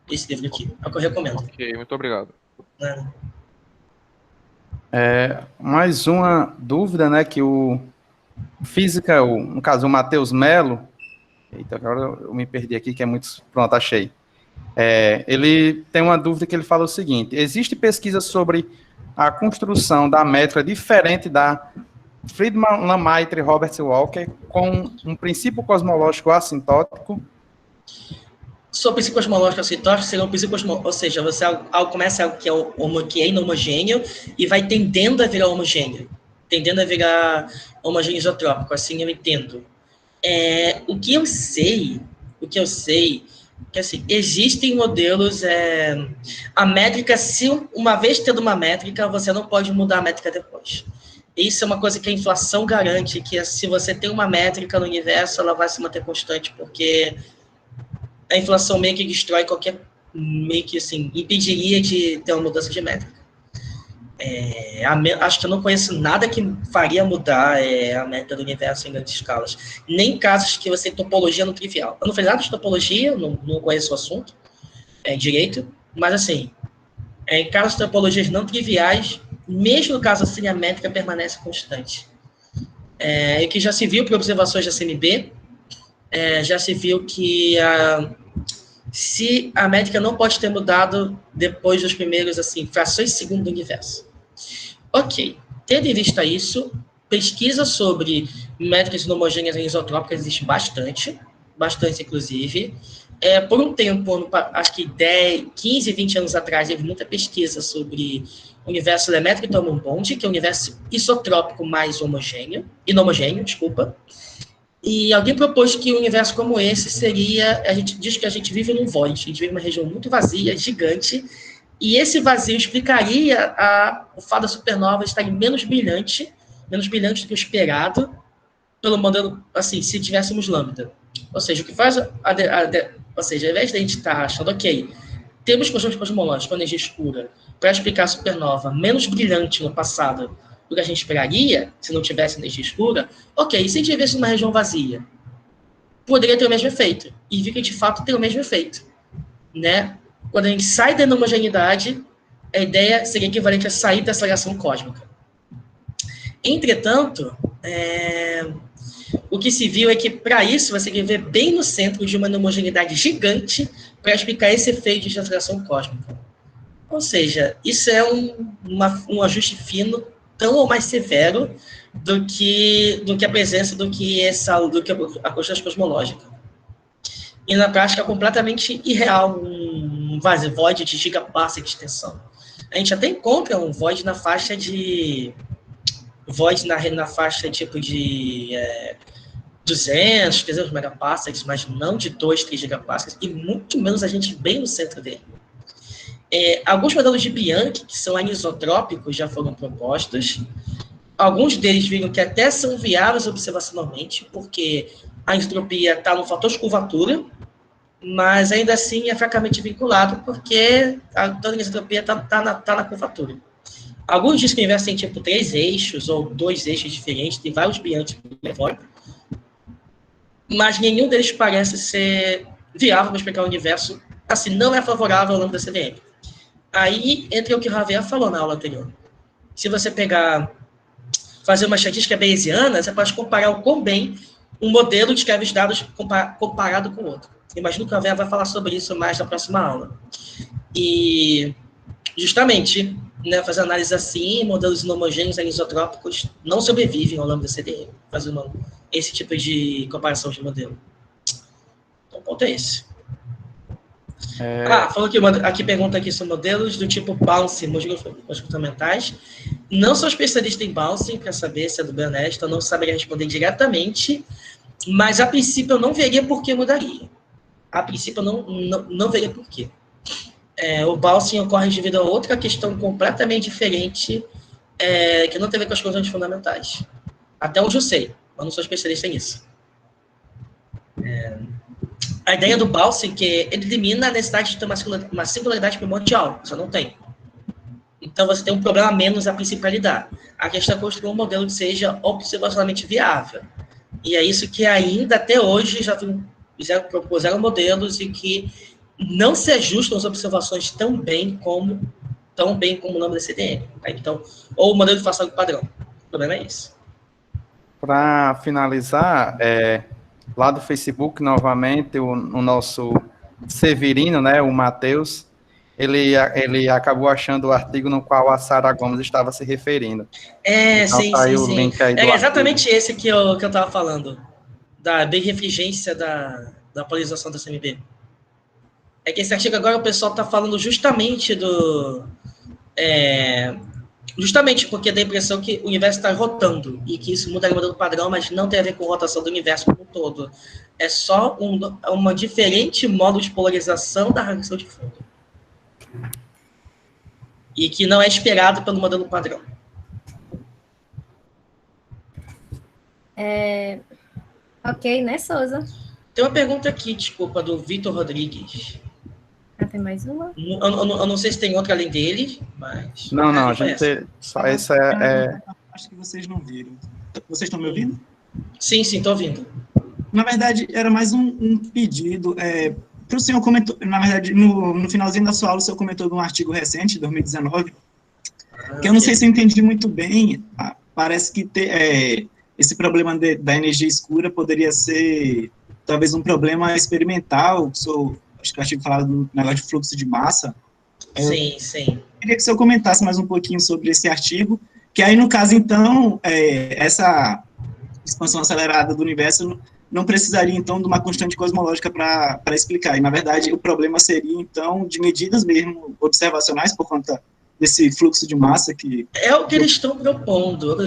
Esse livro aqui, é o que eu recomendo.
Ok, muito obrigado.
Mais uma dúvida, né, que o física, no caso, o Matheus Melo, eita, agora eu me perdi aqui, que é muito... Pronto, achei. Ele tem uma dúvida que ele fala o seguinte: existe pesquisa sobre a construção da métrica diferente da Friedman, Lamaitre e Robert Walker com um princípio cosmológico assintótico?
Sobre o princípio cosmológico assintótico, seria um princípio cosmológico, ou seja, você começa algo que é inhomogêneo e vai tendendo a virar homogêneo, tendendo a virar homogêneo isotrópico, assim eu entendo. O que eu sei, que assim, existem modelos, a métrica, se uma vez tendo uma métrica, você não pode mudar a métrica depois. Isso é uma coisa que a inflação garante, que se você tem uma métrica no universo, ela vai se manter constante, porque a inflação meio que destrói meio que assim, impediria de ter uma mudança de métrica. Acho que eu não conheço nada que faria mudar a métrica do universo em grandes escalas. Nem casos que você tem topologia no trivial. Eu não fiz nada de topologia, não conheço o assunto direito, mas assim, em casos de topologias não triviais, mesmo no caso assim, a métrica permanece constante. E que já se viu por observações da CMB, já se viu que se a métrica não pode ter mudado depois dos primeiros, assim, frações de segundo do universo. Ok, tendo em vista isso, pesquisa sobre métricas inhomogêneas e isotrópicas existe bastante inclusive. Por um tempo, acho que 10, 15, 20 anos atrás, teve muita pesquisa sobre o universo Lemaitre e Thomson Bond, que é o universo isotrópico mais inhomogêneo, desculpa. E alguém propôs que um universo como esse seria... A gente diz que a gente vive num void, a gente vive numa região muito vazia, gigante, e esse vazio explicaria o fato da supernova estar menos brilhante do que o esperado, pelo modelo, assim, se tivéssemos lambda. Ou seja, o que faz... ou seja, ao invés de a gente estar achando, ok, temos conjuntos cosmológicos com energia escura para explicar a supernova menos brilhante no passado do que a gente esperaria, se não tivesse energia escura, ok, e se a gente tivesse uma região vazia? Poderia ter o mesmo efeito. E vi que, de fato, tem o mesmo efeito. Né? Quando a gente sai da homogeneidade, a ideia seria equivalente a sair da aceleração cósmica. Entretanto, o que se viu é que, para isso, você tem que ver bem no centro de uma homogeneidade gigante para explicar esse efeito de aceleração cósmica. Ou seja, isso é um ajuste fino tão ou mais severo do que a presença do que a constante cosmológica. E na prática é completamente irreal um void de gigaparsec de extensão. A gente até encontra um void na faixa de... na faixa tipo de 200, 300 megaparsecs, mas não de 2, 3 gigaparsecs, e muito menos a gente bem no centro dele. Alguns modelos de Bianchi, que são anisotrópicos, já foram propostos. Alguns deles viram que até são viáveis observacionalmente, porque a anisotropia está no fator de curvatura, mas ainda assim é fracamente vinculado, porque toda a anisotropia está na curvatura. Alguns dizem que o universo tem tipo 3 eixos, ou 2 eixos diferentes, tem vários Bianchi, mas nenhum deles parece ser viável para explicar o universo, assim, não é favorável ao longo da CDM. Aí entra o que o Javier falou na aula anterior. Se você fazer uma estatística bayesiana, você pode comparar o quão bem um modelo descreve os dados comparado com o outro. Imagino que o Javier vai falar sobre isso mais na próxima aula. E, justamente, né, fazer análise assim, modelos inhomogêneos e anisotrópicos não sobrevivem ao longo da CDM, fazendo esse tipo de comparação de modelo. Então, o ponto é esse. Falou que aqui pergunta aqui sobre modelos do tipo Bounce, modelos comportamentais. Não sou especialista em Bounce, para saber se é do bem honesto, eu não saberia responder diretamente, mas a princípio eu não veria por que mudaria. A princípio eu não veria por quê. O Bounce ocorre devido a outra questão completamente diferente, que não tem a ver com as condições fundamentais. Até onde eu sei, eu não sou especialista nisso. A ideia do Bounce é que ele elimina a necessidade de ter uma singularidade primordial. Você não tem. Então, você tem um problema a menos a princípio a lidar. A questão é construir um modelo que seja observacionalmente viável. E é isso que ainda, até hoje, propuseram modelos e que não se ajustam às observações tão bem como o nome da CDM. Tá? Então, ou o modelo de fação padrão. O problema é esse.
Para finalizar, lá do Facebook, novamente, o nosso Severino, né, o Matheus, ele acabou achando o artigo no qual a Sara Gomes estava se referindo. Então,
sim.
Link aí do
exatamente artigo. Esse que eu estava falando, da birefringência da polarização do CMB. É que esse artigo agora o pessoal está falando justamente justamente porque dá a impressão que o universo está rotando e que isso mudaria o modelo padrão, mas não tem a ver com a rotação do universo como um todo. É só uma diferente modo de polarização da radiação de fundo. E que não é esperado pelo modelo padrão.
Ok, né, Souza?
Tem uma pergunta aqui, desculpa, do Vitor Rodrigues.
Tem mais uma?
Eu não sei se tem outra além dele, mas...
Não, a gente... Só essa
Acho que vocês não viram. Vocês estão me ouvindo?
Sim, estou ouvindo.
Na verdade, era mais um pedido. Para o senhor comentou, na verdade, no finalzinho da sua aula, o senhor comentou de um artigo recente, 2019, que eu não sei se eu entendi muito bem. Parece que esse problema da energia escura poderia ser, talvez, um problema experimental. Acho que o artigo falava do negócio de fluxo de massa.
Sim.
Queria que o senhor comentasse mais um pouquinho sobre esse artigo, que aí, no caso, então, essa expansão acelerada do universo não precisaria, então, de uma constante cosmológica para explicar. E, na verdade, o problema seria, então, de medidas mesmo observacionais por conta desse fluxo de massa que...
É o que eles estão propondo.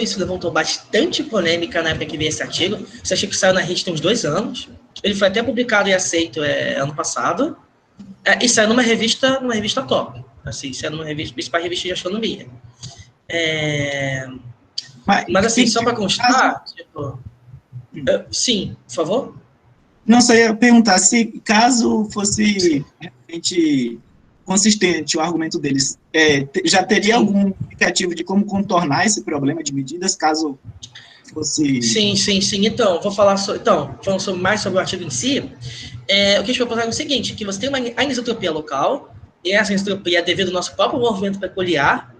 Isso levantou bastante polêmica na época que veio esse artigo. Esse artigo saiu na rede tem uns 2 anos. Ele foi até publicado e aceito ano passado. E saiu numa revista top. Assim, saiu numa principal revista de astronomia. Mas assim, só para constar... sim, por favor.
Não, só ia perguntar se, caso fosse realmente consistente o argumento deles, já teria algum indicativo de como contornar esse problema de medidas, caso fosse...
Sim. Então, vou falar falando mais sobre o artigo em si. O que eles propuseram é o seguinte, que você tem uma anisotropia local, e essa anisotropia é devido ao nosso próprio movimento peculiar,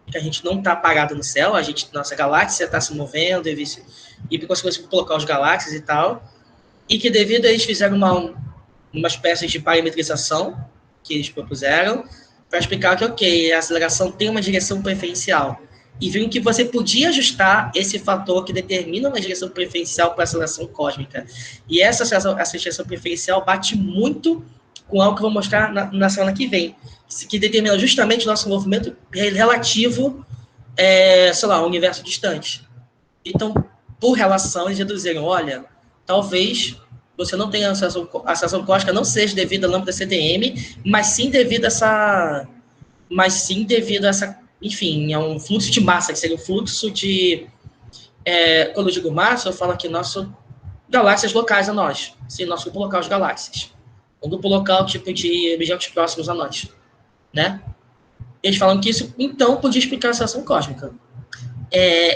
que a gente não está parado no céu, nossa galáxia está se movendo, e por consequência colocar os galáxias e tal, e que devido a eles fizeram uma espécie de parametrização que eles propuseram, para explicar que, a aceleração tem uma direção preferencial, e viram que você podia ajustar esse fator que determina uma direção preferencial para a aceleração cósmica. E essa direção preferencial bate muito com algo que eu vou mostrar na semana que vem, que determina justamente o nosso movimento relativo, ao universo distante. Então, por relação, eles deduziram, olha, talvez você não tenha a aceleração cósmica não seja devido à lambda CDM, mas sim devido a essa, enfim, a um fluxo de massa, que seria o fluxo de, quando eu digo massa, eu falo aqui, galáxias locais a nós, sim, nosso grupo local de galáxias. Um grupo local, tipo de objetos próximos a nós, né? Eles falam que isso, então, podia explicar a aceleração cósmica.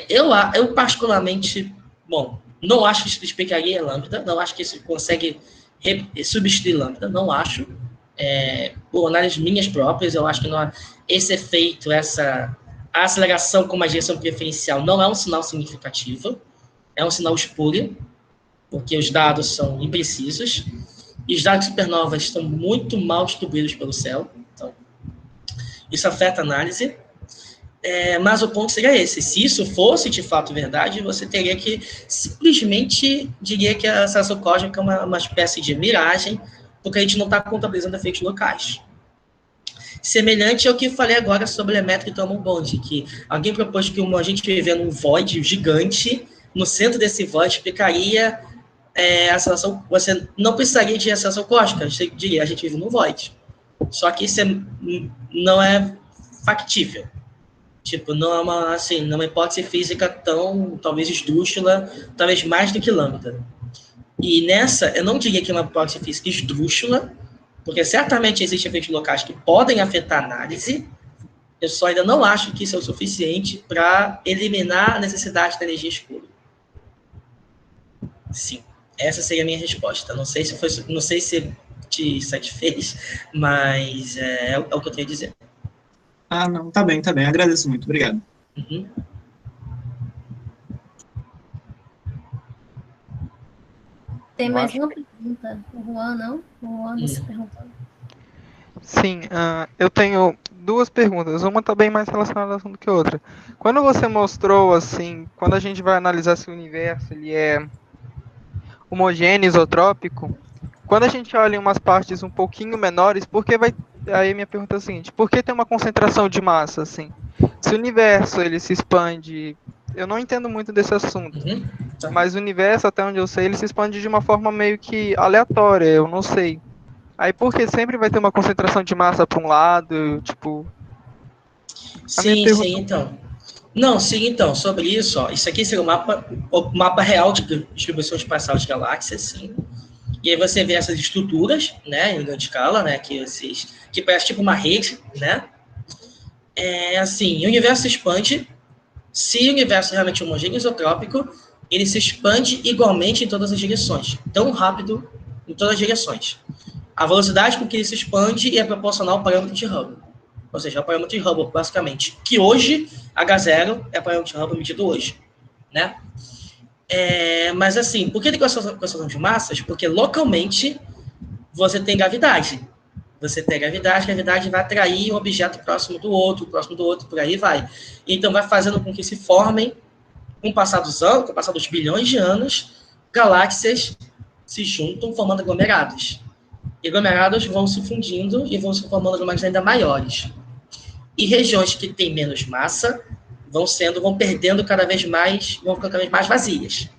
Eu particularmente, não acho que isso explicaria lambda, não acho que isso consegue substituir lambda, não acho. Por análises minhas próprias, eu acho que esse efeito, a aceleração com uma direção preferencial não é um sinal significativo, é um sinal espúrio, porque os dados são imprecisos, e os dados de supernovas estão muito mal distribuídos pelo céu, então isso afeta a análise. Mas o ponto seria esse, se isso fosse de fato verdade, você teria que simplesmente diria que a aceleração cósmica é uma espécie de miragem, porque a gente não está contabilizando efeitos locais. Semelhante ao que falei agora sobre Lemaitre e Thomson Bond, que alguém propôs que a gente vivendo um void gigante, no centro desse void explicaria a aceleração, você não precisaria de aceleração cósmica, a gente diria, a gente vive num void. Só que isso não é factível. Tipo, não é uma hipótese física tão, talvez, esdrúxula, talvez mais do que lambda. E nessa, eu não diria que é uma hipótese física esdrúxula, porque certamente existem efeitos locais que podem afetar a análise, eu só ainda não acho que isso é o suficiente para eliminar a necessidade da energia escura. Sim, essa seria a minha resposta. Não sei se te satisfez, mas é o que eu tenho a dizer.
Ah, não, tá bem, agradeço muito, obrigado.
Uhum.
Tem mais uma pergunta. O Juan, não? O Juan se perguntando.
Sim, eu tenho duas perguntas. Uma está bem mais relacionada ao assunto que a outra. Quando você mostrou, assim, quando a gente vai analisar se o universo ele é homogêneo, isotrópico, quando a gente olha em umas partes um pouquinho menores, por que vai... Aí minha pergunta é a seguinte, por que tem uma concentração de massa, assim? Se o universo, ele se expande... Eu não entendo muito desse assunto, mas o universo, até onde eu sei, ele se expande de uma forma meio que aleatória, eu não sei. Aí por que sempre vai ter uma concentração de massa para um lado, tipo...
Sim, então. Não, sim, então, sobre isso, ó, isso aqui seria o mapa real de distribuição espacial de galáxias, sim. E aí você vê essas estruturas, né, em grande escala, né, que parece tipo uma rede, né. Assim, o universo se expande. Se o universo é realmente homogêneo e isotrópico, ele se expande igualmente em todas as direções, tão rápido em todas as direções. A velocidade com que ele se expande é proporcional ao parâmetro de Hubble. Ou seja, é o parâmetro de Hubble, basicamente. Que hoje, H0 é o parâmetro de Hubble medido hoje, né? Mas assim, por que tem concentração de massas? Porque localmente você tem gravidade. Você tem gravidade vai atrair um objeto próximo do outro, por aí vai. Então vai fazendo com que se formem, com o passar dos anos, com o passar dos bilhões de anos, galáxias se juntam formando aglomerados. E aglomerados vão se fundindo e vão se formando aglomerados ainda maiores. E regiões que têm menos massa vão perdendo cada vez mais, vão ficando cada vez mais vazias.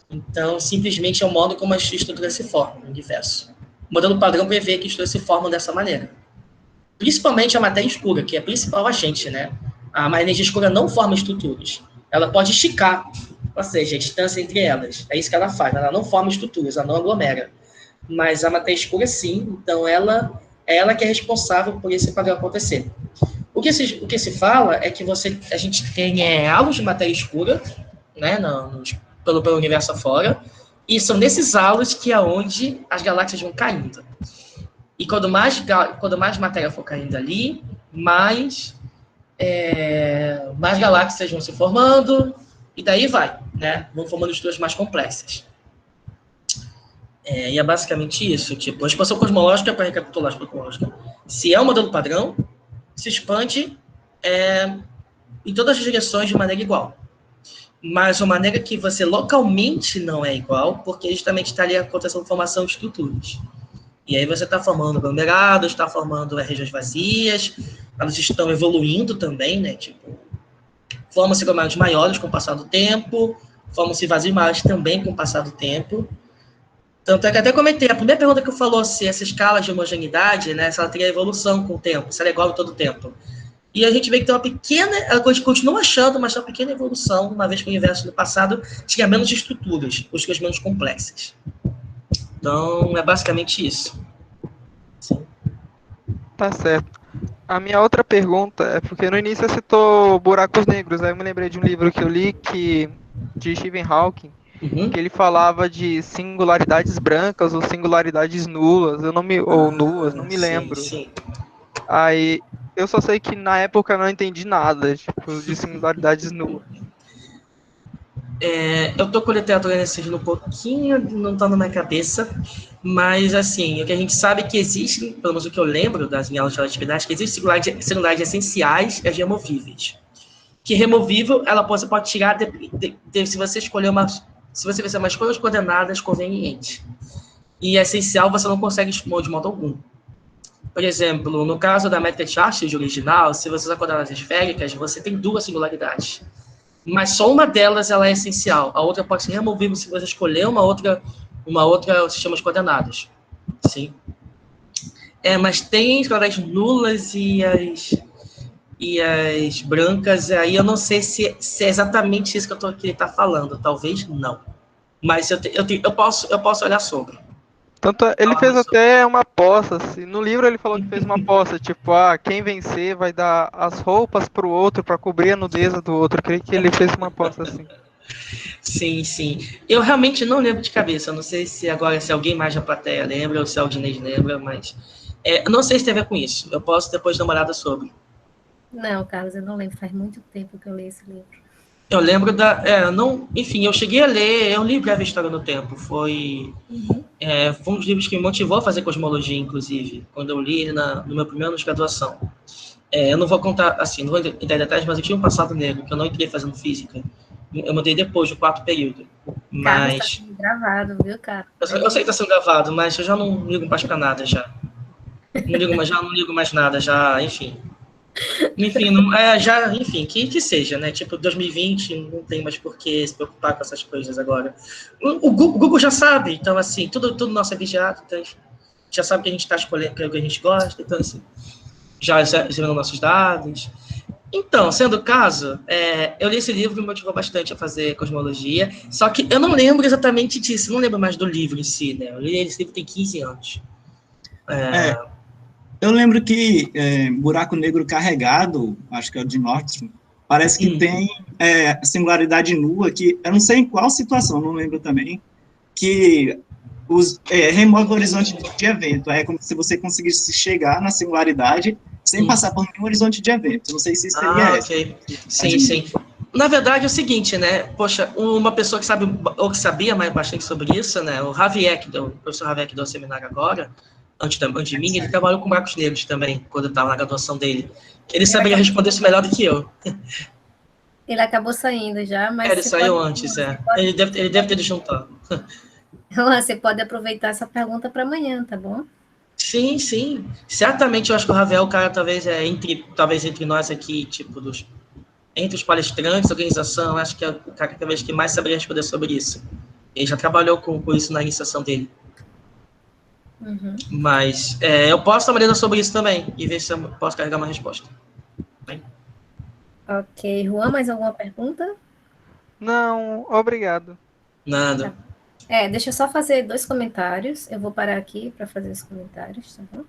Então, simplesmente é o modo como as estruturas se formam no universo. O modelo padrão prevê que estruturas se formam dessa maneira. Principalmente a matéria escura, que é a principal agente, né? A energia escura não forma estruturas. Ela pode esticar, ou seja, a distância entre elas. É isso que ela faz, ela não forma estruturas, ela não aglomera. Mas a matéria escura, sim, então ela que é responsável por esse padrão acontecer. O que se fala é que a gente tem halos de matéria escura, né, pelo universo afora, e são nesses halos que é onde as galáxias vão caindo. E quando mais matéria for caindo ali, mais galáxias vão se formando, e daí vai, né? Vão formando estruturas mais complexas. E é basicamente isso. Tipo, a expansão cosmológica, para recapitular a expansão cosmológica, se é um modelo padrão, se expande em todas as direções de maneira igual. Mas uma maneira que você localmente não é igual, porque justamente está ali acontecendo a formação de estruturas. E aí você está formando aglomerados, está formando regiões vazias, elas estão evoluindo também, né? Tipo, formam-se aglomerados maiores com o passar do tempo, formam-se vazios maiores também com o passar do tempo. Tanto é que até comentei, a primeira pergunta que eu falou se essa escala de homogeneidade, né, se ela teria evolução com o tempo, se ela é igual em todo o tempo. E a gente vê que tem uma pequena, ela continua achando, mas tem uma pequena evolução, uma vez que o universo no passado tinha menos estruturas menos complexas. Então, é basicamente isso. Sim.
Tá certo. A minha outra pergunta é porque no início você citou buracos negros, aí eu me lembrei de um livro que eu li de Stephen Hawking, que ele falava de singularidades brancas ou singularidades nulas, ou nuas, não me lembro.
Sim.
Aí eu só sei que na época eu não entendi nada, tipo, de singularidades nulas.
Eu tô com literatura nesse sentido um pouquinho, não tá na minha cabeça, mas assim, o que a gente sabe é que existe, pelo menos o que eu lembro das minhas aulas de relatividade, que existem singularidades essenciais e as removíveis. Que removível, você pode tirar se você escolher se você fizer uma escolha de coordenadas conveniente. e é essencial você não consegue expor de modo algum. Por exemplo, no caso da métrica de Archer original, se você usar coordenadas esféricas, você tem duas singularidades. Mas só uma delas ela é essencial. A outra pode ser removível se você escolher uma outra sistema de coordenadas. Sim. Mas tem singularidades nulas e as brancas, aí eu não sei se é exatamente isso que ele está falando. Talvez não. Mas eu posso olhar sobre.
Tanto ele fez até uma aposta, assim. No livro ele falou que fez uma aposta, tipo, quem vencer vai dar as roupas pro outro para cobrir a nudez do outro. Eu creio que ele fez uma aposta assim.
Sim, sim. Eu realmente não lembro de cabeça. Eu não sei se alguém mais da plateia lembra ou se o Dinês lembra, mas eu não sei se tem a ver com isso. Eu posso depois dar uma olhada sobre.
Não, Carlos, eu não lembro. Faz muito tempo que eu li esse livro.
Eu lembro enfim, eu cheguei a ler, eu li Breve História no Tempo. Foi um dos livros que me motivou a fazer cosmologia, inclusive, quando eu li ele no meu primeiro ano de graduação. Eu não vou contar, assim, não vou entrar em detalhes, mas eu tinha um passado negro, que eu não entrei fazendo física. Eu mudei depois do 4º período. Mas
Carlos, tá sendo gravado, viu, cara?
Eu sei que está sendo gravado, mas eu já não ligo mais para nada, já. Não ligo mais nada, já, enfim. Enfim, enfim, que seja, né? Tipo, 2020, não tem mais por que se preocupar com essas coisas agora. O Google já sabe, então, assim, tudo nosso é vigiado, então, já sabe que a gente está escolhendo o que a gente gosta, então, assim, já recebendo nossos dados. Então, sendo o caso, eu li esse livro e me motivou bastante a fazer cosmologia, só que eu não lembro exatamente disso, não lembro mais do livro em si, né? Eu li esse livro tem 15 anos.
Eu lembro que Buraco Negro Carregado, acho que é o de Nordstrom, parece que tem singularidade nua, que eu não sei em qual situação, não lembro também, que remove o horizonte de evento. É como se você conseguisse chegar na singularidade sem passar por nenhum horizonte de evento. Não sei se isso seria
ok. Sim. Na verdade, é o seguinte, né? Poxa, uma pessoa que sabe, ou que sabia mais bastante sobre isso, né? O professor Javier, que deu o seminário agora, antes de mim, ele trabalhou com buracos negros também, quando eu estava na graduação dele. Ele saberia responder isso melhor do que eu.
Ele acabou saindo já, mas...
Ele saiu antes, Ele deve ter desjuntado.
Você pode aproveitar essa pergunta para amanhã, tá bom?
Sim. Certamente eu acho que o Ravel, o cara, talvez entre nós aqui, tipo, entre os palestrantes, organização, acho que é o cara talvez que mais saberia responder sobre isso. Ele já trabalhou com isso na iniciação dele. Mas eu posso dar uma olhada sobre isso também e ver se eu posso carregar uma resposta. Bem?
Ok. Juan, mais alguma pergunta?
Não, obrigado.
Nada.
Tá. Deixa eu só fazer 2 comentários. Eu vou parar aqui para fazer os comentários, tá bom?